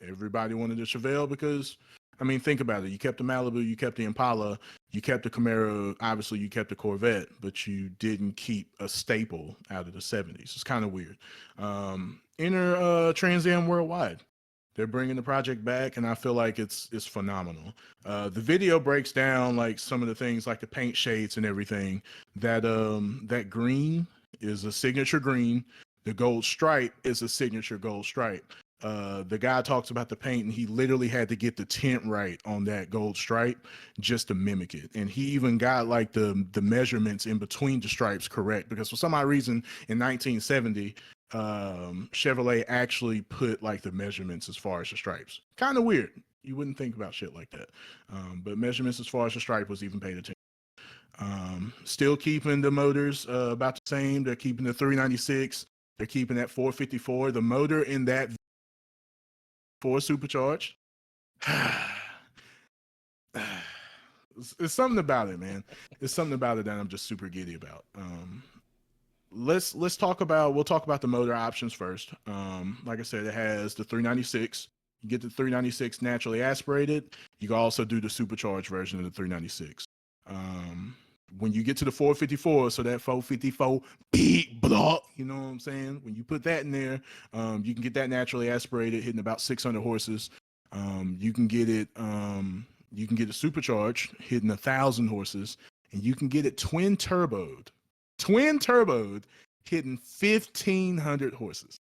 Everybody wanted a Chevelle because, I mean, think about it. You kept the Malibu, you kept the Impala, you kept the Camaro, obviously you kept the Corvette, but you didn't keep a staple out of the 70s. It's kind of weird. Enter Trans Am Worldwide. They're bringing the project back, and I feel like it's phenomenal. The video breaks down like some of the things, like the paint shades and everything. That green is a signature green. The gold stripe is a signature gold stripe. The guy talks about the paint, and he literally had to get the tint right on that gold stripe just to mimic it. And he even got like the measurements in between the stripes correct, because for some odd reason in 1970, Chevrolet actually put like the measurements as far as the stripes. Kind of weird. You wouldn't think about shit like that. But measurements as far as the stripe was even paid attention. Still keeping the motors about the same. They're keeping the 396. They're keeping that 454. The motor in that 4 supercharged. It's something about it, man. It's something about it that I'm just super giddy about. We'll talk about the motor options first. Like I said, it has the 396. You get the 396 naturally aspirated. You can also do the supercharged version of the 396. When you get to the 454, so that 454 big block, you know what I'm saying? When you put that in there, you can get that naturally aspirated, hitting about 600 horses. You can get it supercharged, hitting 1,000 horses, and you can get it twin turboed, hitting 1,500 horses.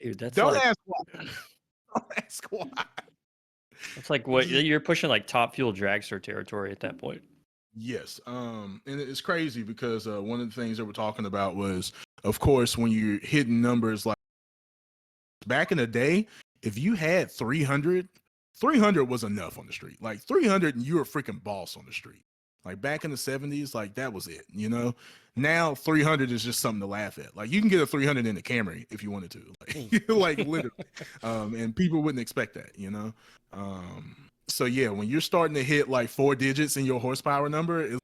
Dude, that's Don't like, ask why. Don't ask why. that's like what you're pushing, like top fuel dragster territory at that point. Yes. And it's crazy because one of the things that we're talking about was, of course, when you're hitting numbers like back in the day, if you had 300 was enough on the street. Like 300 and you were a freaking boss on the street. Like back in the 70s, like that was it, you know? Now 300 is just something to laugh at. Like you can get a 300 in the Camry if you wanted to. Like literally. And people wouldn't expect that, you know? So yeah, when you're starting to hit like 4 digits in your horsepower number, it's,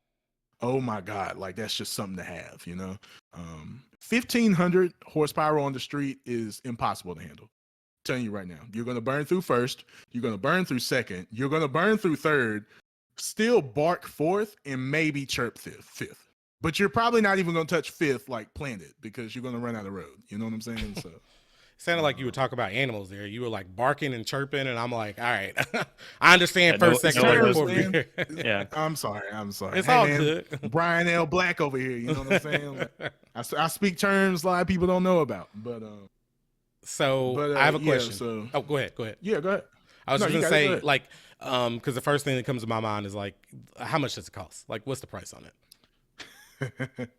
oh my God, like that's just something to have, you know? 1,500 horsepower on the street is impossible to handle. I'm telling you right now, you're going to burn through first, you're going to burn through second, you're going to burn through third, still bark fourth, and maybe chirp fifth. But you're probably not even going to touch fifth like planned it because you're going to run out of road. You know what I'm saying? So. Sounded like you were talking about animals there. You were like barking and chirping, and I'm like, all right, I understand first, second, third, fourth. Yeah, I'm sorry. It's all good. Brian L. Black over here. You know what I'm saying? Like, I speak terms a lot of people don't know about. But I have a question. Go ahead. Yeah, go ahead. I was just gonna say, like, because the first thing that comes to my mind is like, how much does it cost? Like, what's the price on it?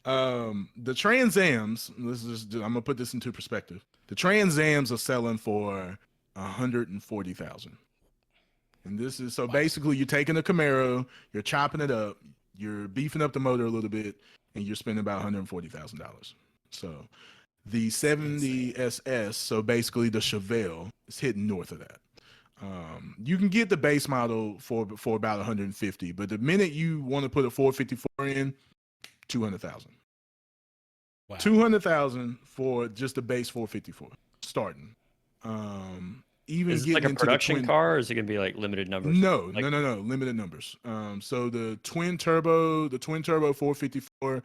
The Trans Ams, I'm gonna put this into perspective. The Trans Ams are selling for $140,000, and this is so basically you're taking a Camaro, you're chopping it up, you're beefing up the motor a little bit, and you're spending about $140,000. So the 70 SS, so basically the Chevelle, is hitting north of that. You can get the base model for about 150, but the minute you want to put a 454 in, 200,000. Wow. 200,000 for just the base 454 starting. Even is it like a production car, or is it gonna be like limited numbers? No, like... no, limited numbers. So the twin turbo 454,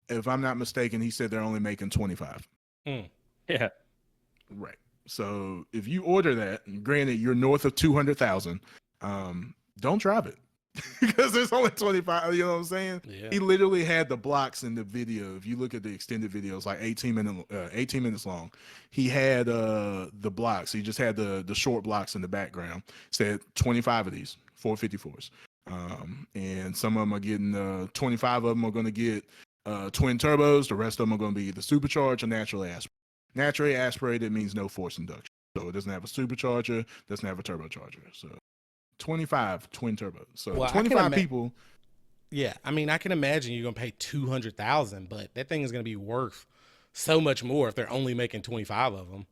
if I'm not mistaken, he said they're only making 25. Yeah. Right. So if you order that, granted you're north of 200,000, don't drive it. Because there's only 25, you know what I'm saying? Yeah. He literally had the blocks in the video. If you look at the extended videos, like 18 minutes long, he had the blocks. He just had the short blocks in the background. Said 25 of these 454s. And some of them are getting 25 of them are going to get twin turbos. The rest of them are going to be the supercharged or naturally aspirated. Naturally aspirated means no force induction. So it doesn't have a supercharger, doesn't have a turbocharger. So 25 twin turbos. So well, 25 people. Yeah, I mean, I can imagine you're gonna pay 200,000, but that thing is gonna be worth so much more if they're only making 25 of them.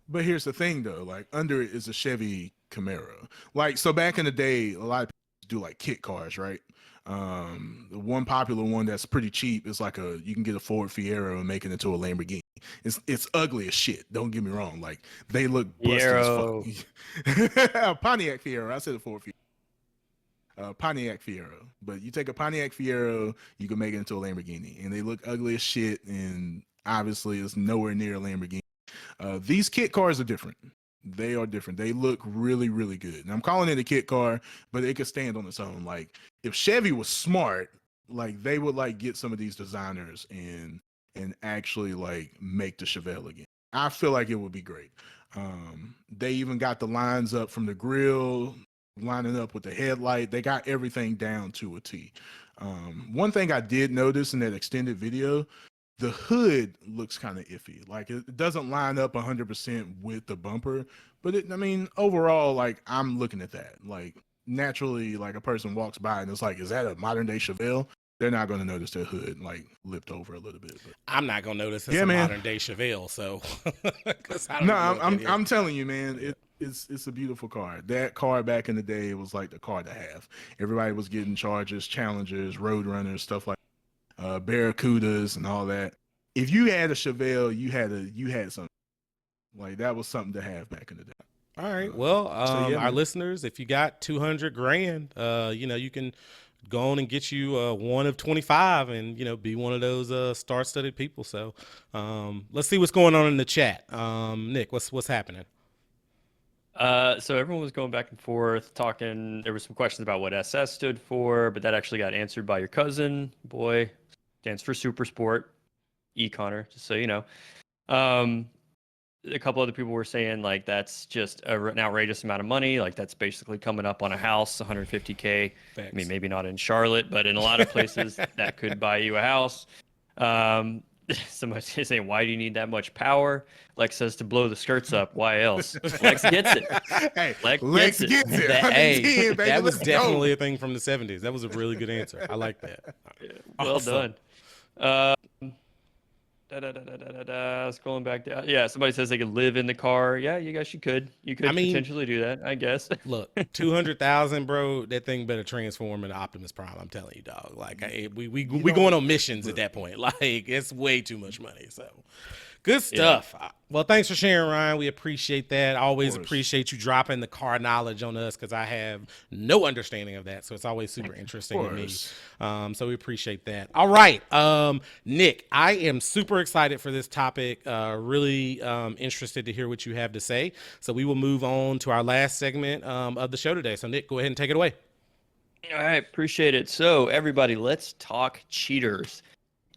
But here's the thing, though. Like under it is a Chevy Camaro. Like so, back in the day, a lot of people do like kit cars, right? The one popular one that's pretty cheap is like you can get a Ford Fiero and make it into a Lamborghini. It's ugly as shit. Don't get me wrong. Like they look busted as fuck. Pontiac Fiero. I said a Ford Fiero. Pontiac Fiero. But you take a Pontiac Fiero, you can make it into a Lamborghini, and they look ugly as shit. And obviously, it's nowhere near a Lamborghini. These kit cars are different. They are different. They look really, really good. And I'm calling it a kit car, but it could stand on its own. Like if Chevy was smart, like they would like get some of these designers and actually like make the Chevelle again. I feel like it would be great. They even got the lines up from the grill, lining up with the headlight. They got everything down to a T. One thing I did notice in that extended video, the hood looks kind of iffy. Like it doesn't line up 100% with the bumper, but I mean, overall, like I'm looking at that. Like naturally, like a person walks by and it's like, is that a modern day Chevelle? They're not going to notice their hood like lipped over a little bit. But. I'm not going to notice it's a modern day Chevelle. So, I'm telling you, man, it's a beautiful card. That card back in the day, it was like the card to have. Everybody was getting Chargers, Challengers, Roadrunners, stuff like Barracudas and all that. If you had a Chevelle, you had something. Like that was something to have back in the day. All right. Well, so yeah, our man. listeners, if you got 200 grand, you can go on and get you one of 25 and, be one of those star-studded people. So let's see what's going on in the chat. Nick, what's happening? So everyone was going back and forth talking. There were some questions about what SS stood for, but that actually got answered by your cousin. Boy, stands for Super Sport. E-Connor, just so you know. A couple other people were saying like that's just an outrageous amount of money. Like that's basically coming up on a house, 150K. Thanks. I mean, maybe not in Charlotte, but in a lot of places that could buy you a house. Somebody's saying, why do you need that much power? Lex says to blow the skirts up. Why else? Lex gets it. Hey, Lex gets it. Hey, 110, baby, that was let's definitely go. a thing from the 70s. That was a really good answer. I like that. Well Awesome. done. Scrolling back down. Yeah, somebody says they could live in the car. Yeah, you guys, you could. You could I mean- potentially do that, I guess. Look, 200,000, bro. That thing better transform into Optimus Prime. I'm telling you, dog. Like we going on missions at that point. Like it's way too much money. So good stuff. Well, thanks for sharing, Ryan. We appreciate that. I always course. appreciate you dropping the car knowledge on us because I have no understanding of that. So it's always super interesting to me. course. So we appreciate that. All right, Nick, I am super excited for this topic. Really interested to hear what you have to say. So we will move on to our last segment of the show today. So Nick, go ahead and take it away. All right, appreciate it. So, everybody, let's talk cheaters.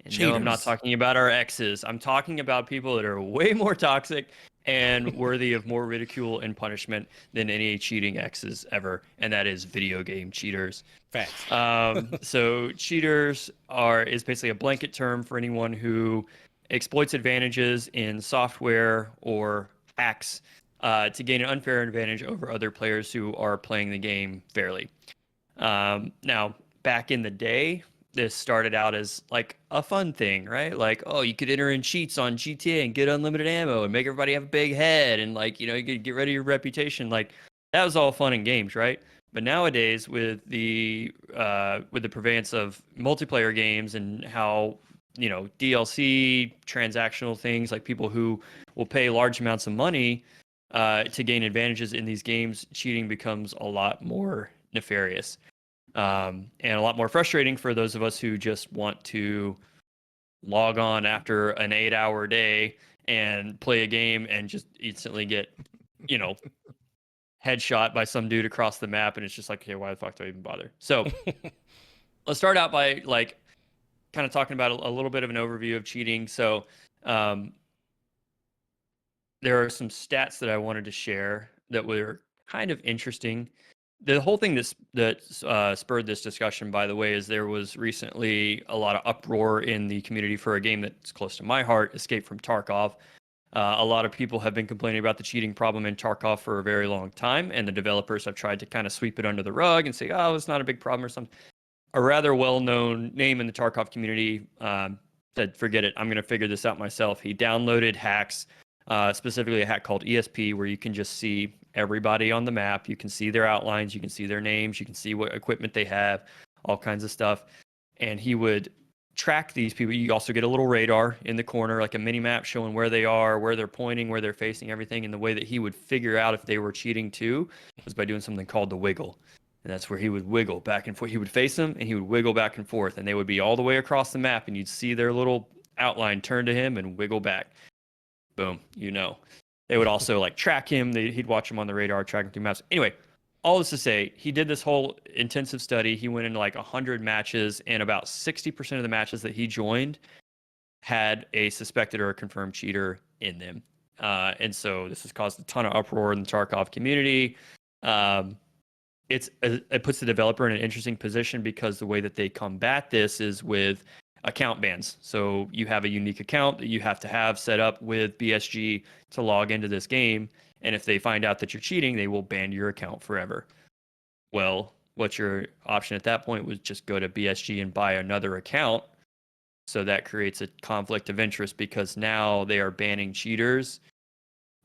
And no, I'm not Cheaters. talking about our exes. I'm talking about people that are way more toxic and worthy of more ridicule and punishment than any cheating exes ever, and that is video game cheaters. Facts. So cheaters is basically a blanket term for anyone who exploits advantages in software or hacks to gain an unfair advantage over other players who are playing the game fairly. Now, back in the day, this started out as like a fun thing, right? Like, oh, you could enter in cheats on GTA and get unlimited ammo and make everybody have a big head and like, you could get rid of your reputation. Like that was all fun and games, right? But nowadays with the prevalence of multiplayer games and how, DLC transactional things like people who will pay large amounts of money to gain advantages in these games, cheating becomes a lot more nefarious. And a lot more frustrating for those of us who just want to log on after an 8-hour day and play a game and just instantly get, headshot by some dude across the map. And it's just like, okay, why the fuck do I even bother? So let's start out by like kind of talking about a little bit of an overview of cheating. So there are some stats that I wanted to share that were kind of interesting. The whole thing that spurred this discussion, by the way, is there was recently a lot of uproar in the community for a game that's close to my heart, Escape from Tarkov. A lot of people have been complaining about the cheating problem in Tarkov for a very long time, and the developers have tried to kind of sweep it under the rug and say, oh, it's not a big problem or something. A rather well-known name in the Tarkov community said, forget it, I'm going to figure this out myself. He downloaded hacks, specifically a hack called ESP, where you can just see everybody on the map. You can see their outlines, you can see their names, you can see what equipment they have, all kinds of stuff. And he would track these people. You also get a little radar in the corner, like a mini map showing where they are, where they're pointing, where they're facing, everything. And the way that he would figure out if they were cheating too was by doing something called the wiggle. And that's where he would wiggle back and forth. He would face them and he would wiggle back and forth, and they would be all the way across the map, and you'd see their little outline turn to him and wiggle back. Boom, They would also like track him. He'd watch him on the radar, track him through maps. Anyway, all this to say, he did this whole intensive study. He went into like 100 matches, and about 60% of the matches that he joined had a suspected or a confirmed cheater in them. And so this has caused a ton of uproar in the Tarkov community. It puts the developer in an interesting position because the way that they combat this is with account bans. So you have a unique account that you have to have set up with BSG to log into this game. And if they find out that you're cheating, they will ban your account forever. Well, what's your option at that point was just go to BSG and buy another account. So that creates a conflict of interest because now they are banning cheaters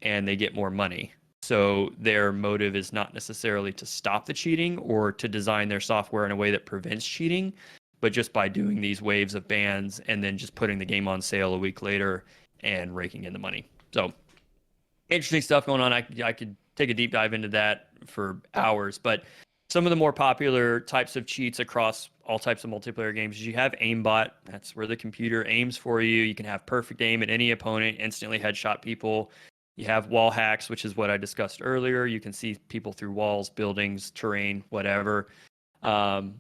and they get more money. So their motive is not necessarily to stop the cheating or to design their software in a way that prevents cheating, but just by doing these waves of bans and then just putting the game on sale a week later and raking in the money. So interesting stuff going on. I could take a deep dive into that for hours, but some of the more popular types of cheats across all types of multiplayer games is you have aimbot. That's where the computer aims for you. You can have perfect aim at any opponent, instantly headshot people. You have wall hacks, which is what I discussed earlier. You can see people through walls, buildings, terrain, whatever. There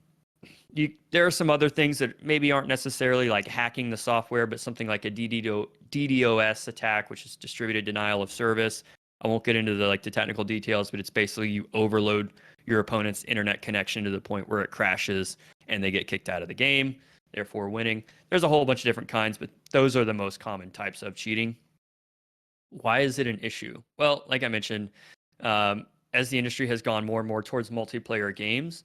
are some other things that maybe aren't necessarily like hacking the software, but something like a DDoS attack, which is distributed denial of service. I won't get into the technical details, but it's basically you overload your opponent's internet connection to the point where it crashes and they get kicked out of the game, therefore winning. There's a whole bunch of different kinds, but those are the most common types of cheating. Why is it an issue? Well, like I mentioned, as the industry has gone more and more towards multiplayer games,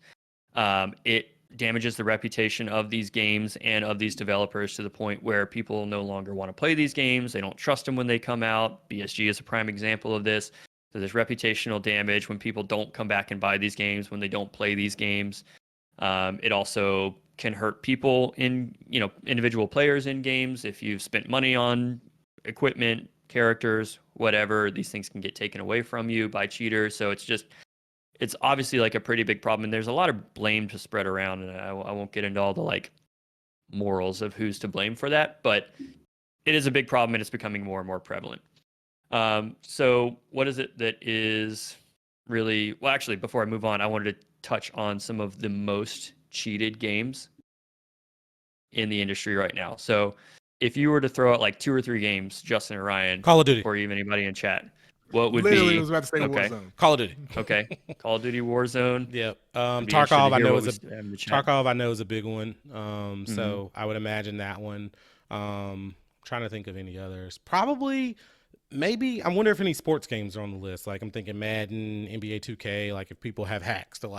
it damages the reputation of these games and of these developers to the point where people no longer want to play these games. They don't trust them when they come out. BSG is a prime example of this. So there's reputational damage when people don't come back and buy these games, when they don't play these games. It also can hurt people individual players in games. If you've spent money on equipment, characters, whatever, these things can get taken away from you by cheaters. So it's obviously a pretty big problem. And there's a lot of blame to spread around. And I won't get into all the morals of who's to blame for that, but it is a big problem and it's becoming more and more prevalent. So what is it that is really, well, actually, before I move on, I wanted to touch on some of the most cheated games in the industry right now. So if you were to throw out 2 or 3 games, Justin or Ryan, Call of Duty. or even anybody in chat, what would Literally be? was about to say Okay. Warzone. Call of Duty. Okay, Call of Duty Warzone. Yeah. I'd be interested Tarkov to I hear know what is we have in the chat. Tarkov I know is a big one. So I would imagine that one. Trying to think of any others. Probably maybe I wonder if any sports games are on the list. I'm thinking Madden, NBA 2K, if people have hacks to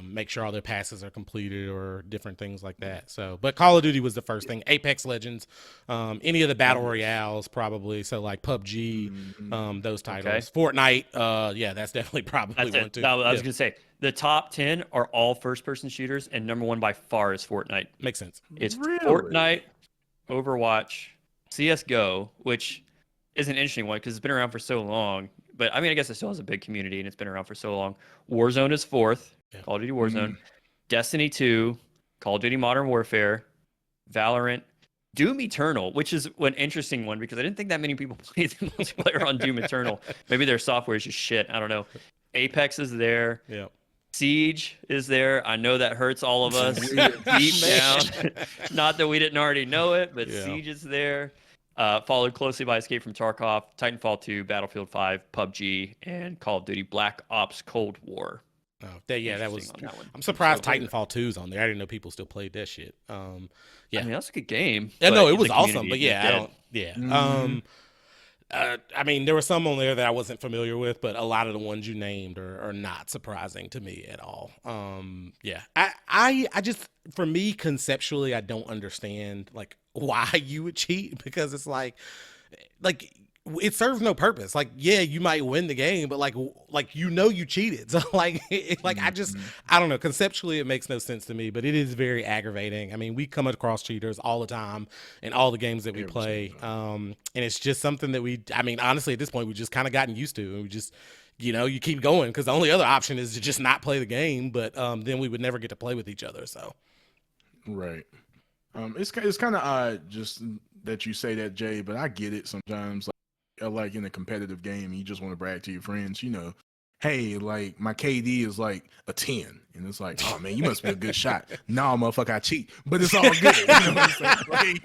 make sure all their passes are completed or different things like that. So, but Call of Duty was the first thing. Apex Legends, any of the battle royales probably. So PUBG, those titles. Okay. Fortnite, yeah, that's definitely probably That's one it. too. I was Yeah, going to say the top 10 are all first-person shooters, and number 1 by far is Fortnite. makes sense. It's Really? Fortnite, Overwatch, CS:GO, which is an interesting one because it's been around for so long. But I guess it still has a big community and it's been around for so long. Warzone is 4th, Yeah. Call of Duty Warzone. Destiny 2, Call of Duty Modern Warfare, Valorant, Doom Eternal, which is an interesting one because I didn't think that many people played the multiplayer on Doom Eternal. Maybe their software is just shit. I don't know. Apex is there. Yeah. Siege is there. I know that hurts all of us deep down. Not that we didn't already know it, but Yeah. Siege is there. Followed closely by Escape from Tarkov, Titanfall 2, Battlefield 5, PUBG, and Call of Duty Black Ops Cold War. Oh, that was. Interesting on that one. I'm surprised So- Titanfall 2's on there. I didn't know people still played that shit. Yeah. That's a good game. Yeah, but no, it the was awesome. community But is yeah, I dead. don't. Yeah. There were some on there that I wasn't familiar with, but a lot of the ones you named are not surprising to me at all. Yeah, I just, for me, conceptually, I don't understand why you would cheat, because it's like it serves no purpose. Yeah, you might win the game, but you cheated. So I don't know. Conceptually, it makes no sense to me, but it is very aggravating. We come across cheaters all the time in all the games that we play. And it's just something that honestly, at this point, we've just kind of gotten used to, and we just, you keep going because the only other option is to just not play the game. But then we would never get to play with each other. So, Right. It's kind of odd just that you say that, Jay, but I get it sometimes. Like in a competitive game, you just want to brag to your friends, hey, my KD is a 10. And it's oh man, you must be a good shot. Nah, motherfucker, I cheat. But it's all good. You know what I'm saying?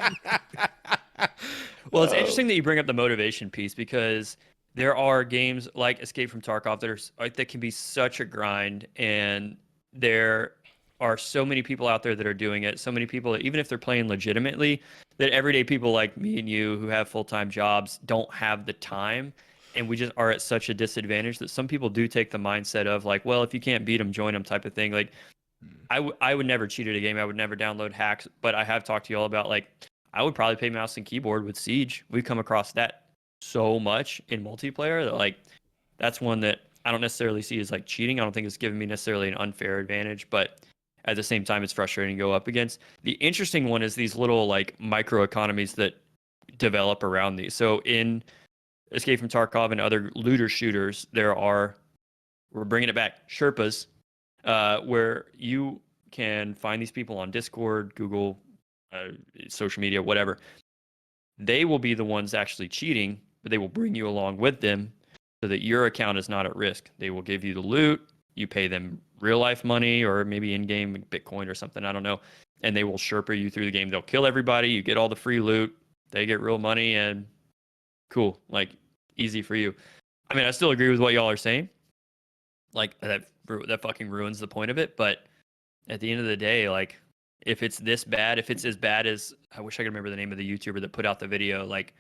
Well, it's interesting that you bring up the motivation piece because there are games like Escape from Tarkov that can be such a grind, and there are so many people out there that are doing it. So many people that, even if they're playing legitimately, that everyday people like me and you who have full-time jobs don't have the time, and we just are at such a disadvantage that some people do take the mindset of well, if you can't beat them, join them type of thing. I would never cheat at a game. I would never download hacks, but I have talked to you all about I would probably play mouse and keyboard with Siege. We've come across that so much in multiplayer that That's one that I don't necessarily see as like cheating. I don't think it's giving me necessarily an unfair advantage, but at the same time, it's frustrating to go up against. The interesting one is these little like micro economies that develop around these. So in Escape from Tarkov and other looter shooters, we're bringing it back, Sherpas, where you can find these people on Discord, Google, social media, whatever. They will be the ones actually cheating, but they will bring you along with them so that your account is not at risk. They will give you the loot. You pay them real life money or maybe in-game Bitcoin or something. I don't know. And they will Sherpa you through the game. They'll kill everybody. You get all the free loot. They get real money and cool. Like easy for you. I mean, I still agree with what y'all are saying. Like that fucking ruins the point of it. But at the end of the day, like if it's this bad, if it's as bad as, I wish I could remember the name of the YouTuber that put out the video, like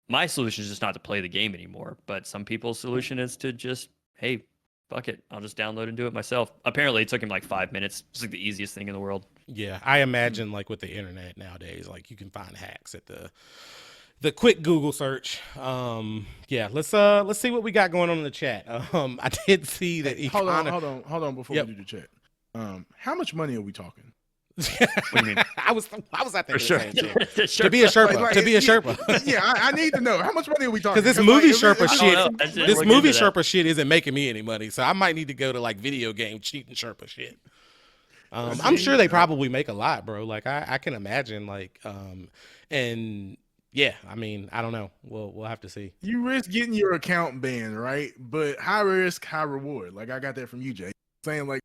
my solution is just not to play the game anymore. But some people's solution is to just, hey, fuck it, I'll just download and do it myself. Apparently it took him like 5 minutes. It's like the easiest thing in the world. Yeah, I imagine like with the internet nowadays, like you can find hacks at the quick Google search. Yeah, let's see what we got going on in the chat. I did see that Hold on before we do the chat. How much money are we talking? What do you mean? I was out there For sure. to be a Sherpa. To be a Sherpa. Yeah, I need to know how much money are we talking? Because this movie Sherpa I shit, don't know. That's it. this We're movie getting to that. Sherpa shit isn't making me any money, so I might need to go to like video game cheating Sherpa shit. I'm sure they probably make a lot, bro. Like I can imagine, like, and yeah, I mean, I don't know. We'll have to see. You risk getting your account banned, right? But high risk, high reward. Like I got that from you, Jay. Saying like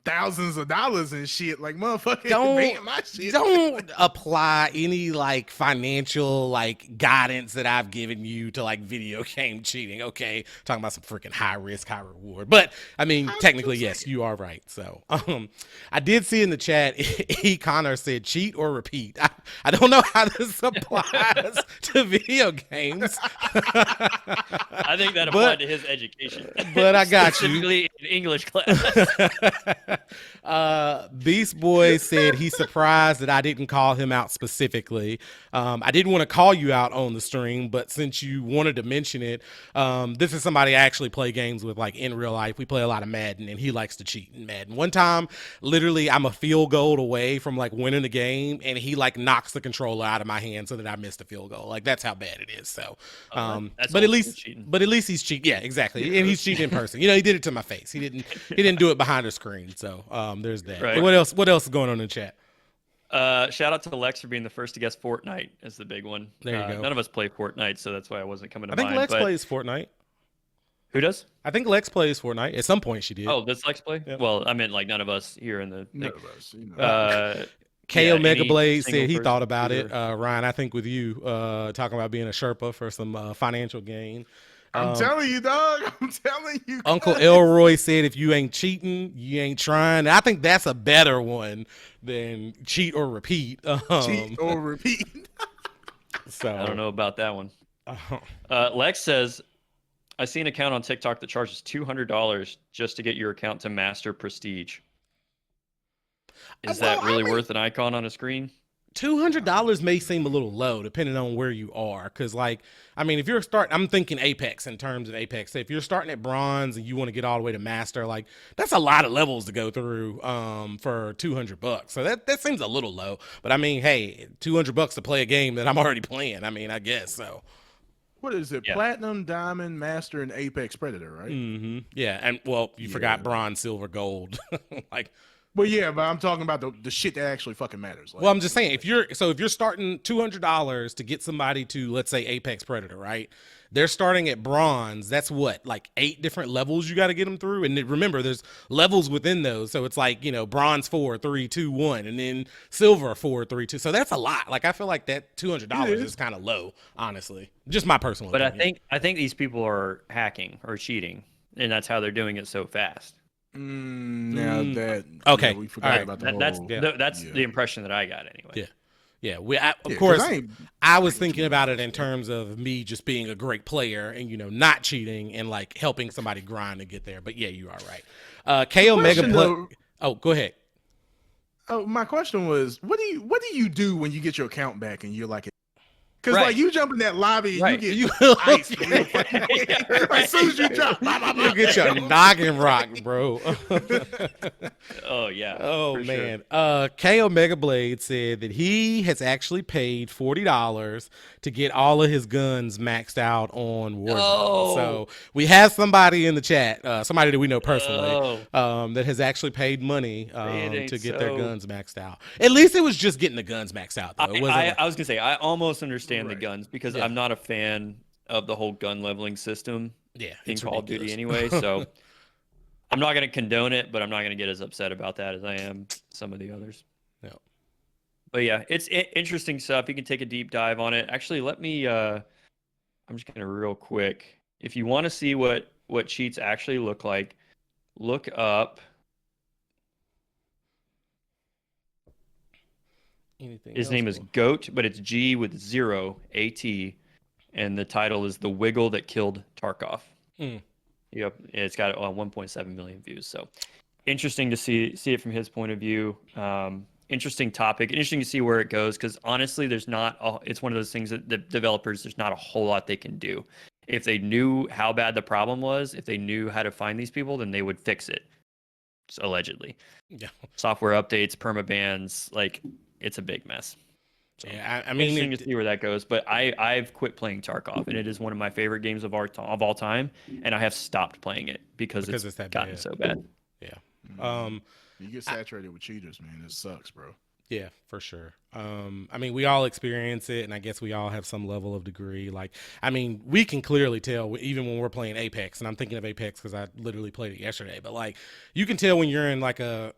thousands of dollars and shit. Like motherfucker, ban my shit. Don't apply any like financial like guidance that I've given you to like video game cheating. Okay, talking about some freaking high risk, high reward. But I mean, technically, yes, you are right. So, I did see in the chat, E. Connor said cheat or repeat. I don't know how this applies to video games. I think that applied to his education. But I got you. Specifically in English class. Beast Boy said he's surprised that I didn't call him out specifically. I didn't want to call you out on the stream, but since you wanted to mention it, this is somebody I actually play games with, like in real life. We play a lot of Madden, and he likes to cheat in Madden. One time, literally, I'm a field goal away from like winning the game, and he like knocks the controller out of my hand so that I missed a field goal. Like that's how bad it is. So, That's but at ultimate least, cheating. but at least he's cheating. Yeah, exactly. And he's cheating in person. You know, he did it to my face. He didn't do it behind a screen. So, there's that. Right. What else is going on in the chat? Shout out to Lex for being the first to guess Fortnite is the big one. There you go. None of us play Fortnite, so that's why I wasn't coming to I think mind. Lex but plays Fortnite. who does? I think Lex plays Fortnite. At some point she did. Oh, does Lex play? Yeah. Well, I meant like none of us here in the None thing. of us, you know. K Yeah, Omega any Blade single said he person thought about it. user. Ryan, I think with you talking about being a Sherpa for some financial gain. I'm telling you, dog. I'm telling you. Uncle guys. Elroy said if you ain't cheating, you ain't trying. I think that's a better one than cheat or repeat. Cheat or repeat. So I don't know about that one. Uh, Lex says, I see an account on TikTok that charges $200 just to get your account to master prestige. Is Well, that I really mean- worth an icon on a screen? $200 may seem a little low depending on where you are. Cause like, I mean, if you're I'm thinking Apex in terms of Apex. If you're starting at bronze and you want to get all the way to master, like that's a lot of levels to go through for $200. So that seems a little low, but I mean, hey, $200 to play a game that I'm already playing. I mean, I guess so. What is it? Yeah. Platinum, Diamond, Master, and Apex Predator, right? Mm-hmm. Yeah. And well, you forgot bronze, silver, gold. Like, Well, yeah, but I'm talking about the shit that actually fucking matters. Like, well, I'm just saying, if you're starting $200 to get somebody to, let's say, Apex Predator, right? They're starting at bronze. That's what, like 8 different levels you got to get them through. And remember, there's levels within those. So it's like, you know, bronze 4, 3, 2, 1, and then silver 4, 3, 2. So that's a lot. Like I feel like that $200 is kind of low, honestly. Just my personal But opinion. I think these people are hacking or cheating, and that's how they're doing it so fast. now that Okay, we forgot all right. about the That's whole. that's yeah. the impression that I got anyway. Yeah. Yeah, of Yeah, 'cause course, I ain't- I was thinking about it in terms of me just being a great player and, you know, not cheating and like helping somebody grind to get there. But yeah, you are right. K Omega Question, Play. though- Oh, go ahead. Oh, my question was, what do you do when you get your account back and you're like Because Right. like you jump in that lobby, Right. you get ice real fucking quick. As soon as you jump, You get your noggin rocked, bro. Oh yeah. Oh for sure. man. KO Megablade said that he has actually paid $40 to get all of his guns maxed out on Warzone. No. So we have somebody in the chat, somebody that we know personally, No. that has actually paid money ain't to get their so. guns maxed out. At least it was just getting the guns maxed out, though. It wasn't. I was gonna say I almost understand the Right. guns because Yeah. I'm not a fan of the whole gun leveling system yeah, in it's Call of Duty ridiculous. anyway. So I'm not gonna condone it, but I'm not gonna get as upset about that as I am some of the others. Yeah. But yeah, it's interesting stuff. You can take a deep dive on it. Actually, let me. I'm just gonna real quick. If you want to see what cheats actually look like, look up. Anything His else, name is bro? Goat, but it's G with 0 AT, and the title is "The Wiggle That Killed Tarkov." Mm. Yep, it's got 1.7 million views. So interesting to see it from his point of view. Interesting topic. Interesting to see where it goes because honestly, there's not. It's one of those things that the developers there's not a whole lot they can do. If they knew how bad the problem was, if they knew how to find these people, then they would fix it. Allegedly, Yeah. software updates, permabans, like it's a big mess. So, Yeah, I mean, interesting to see where that goes. But I've quit playing Tarkov, and it is one of my favorite games of all time. And I have stopped playing it because Because it's it's that gotten bad. so bad. yeah. You get saturated with cheaters, man. It sucks, bro. Yeah, for sure. I mean, we all experience it, and I guess we all have some level of degree. Like, I mean, we can clearly tell even when we're playing Apex, and I'm thinking of Apex because I literally played it yesterday. But like, you can tell when you're in like a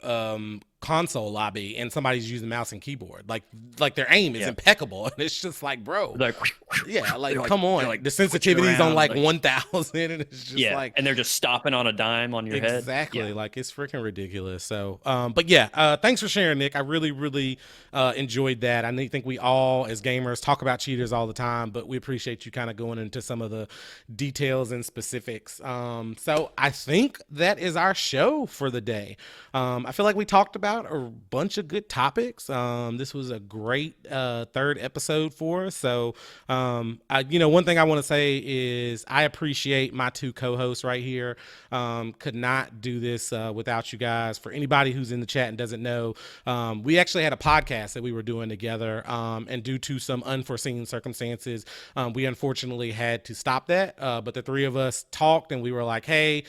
console lobby and somebody's using mouse and keyboard. Like their aim is Yeah. impeccable, and it's just like, bro, Like, yeah, like they're come on, they're like the switching sensitivity's on around, like like- 1,000, and it's just yeah, like and they're just stopping on a dime on your head. exactly Yeah. like it's freaking ridiculous. So but yeah, thanks for sharing, Nick. I really enjoyed that. I think we all as gamers talk about cheaters all the time, but we appreciate you kind of going into some of the details and specifics. So I think that is our show for the day. I feel like we talked about a bunch of good topics. This was a great third episode for us. So one thing I want to say is I appreciate my two co-hosts right here. Could not do this without you guys. For anybody who's in the chat and doesn't know, we actually had a podcast that we were doing together, and due to some unforeseen circumstances, we unfortunately had to stop that. But the three of us talked and we were like, hey,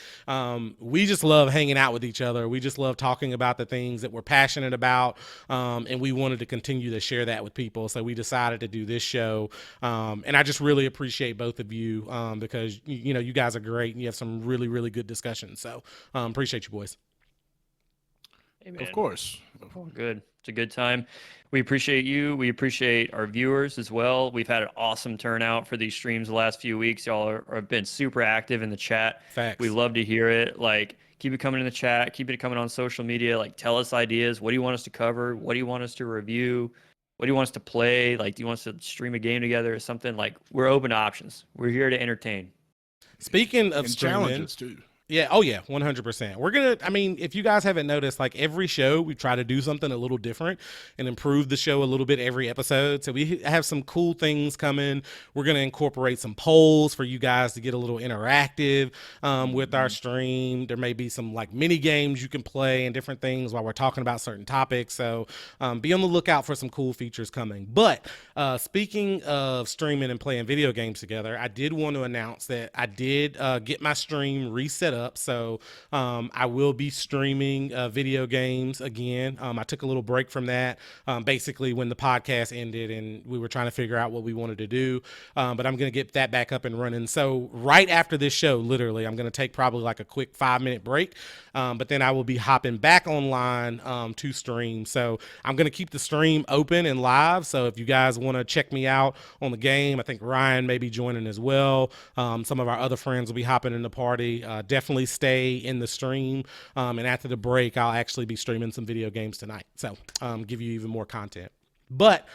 we just love hanging out with each other. We just love talking about the things that we're passionate about, and we wanted to continue to share that with people. So we decided to do this show, and I just really appreciate both of you because you guys are great and you have some really good discussions. So appreciate you boys. Hey, man. Of course. Oh, good. It's a good time. We appreciate you. We appreciate our viewers as well. We've had an awesome turnout for these streams the last few weeks. Y'all have been super active in the chat. Facts. We love to hear it. Like, keep it coming in the chat. Keep it coming on social media. Like, tell us ideas. What do you want us to cover? What do you want us to review? What do you want us to play? Like, do you want us to stream a game together or something? Like, we're open to options. We're here to entertain. Speaking of And streaming, challenges too. yeah, oh yeah, 100%. I mean, if you guys haven't noticed, like every show, we try to do something a little different and improve the show a little bit every episode. So we have some cool things coming. We're going to incorporate some polls for you guys to get a little interactive with our stream. There may be some like mini games you can play and different things while we're talking about certain topics. So be on the lookout for some cool features coming. But speaking of streaming and playing video games together, I did want to announce that I did get my stream reset up. So I will be streaming video games again. I took a little break from that basically when the podcast ended and we were trying to figure out what we wanted to do. But I'm going to get that back up and running. So right after this show, literally, I'm going to take probably like a quick 5-minute break. But then I will be hopping back online to stream. So I'm going to keep the stream open and live. So if you guys want to check me out on the game, I think Ryan may be joining as well. Some of our other friends will be hopping in the party. Definitely stay in the stream. And after the break, I'll actually be streaming some video games tonight. So give you even more content. But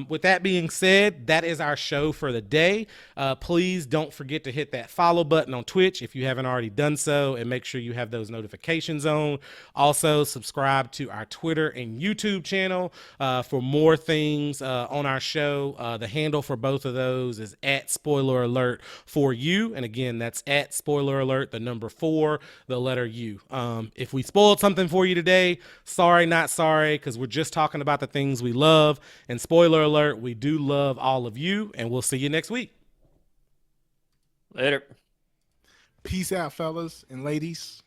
with that being said, that is our show for the day. Please don't forget to hit that follow button on Twitch if you haven't already done so, and make sure you have those notifications on. Also, subscribe to our Twitter and YouTube channel for more things on our show. The handle for both of those is at Spoiler Alert for you. And again, that's at Spoiler Alert, the number 4, the letter U. If we spoiled something for you today, sorry, not sorry, because we're just talking about the things we love. And spoiler alert, we do love all of you, and we'll see you next week. Later. Peace out, fellas and ladies.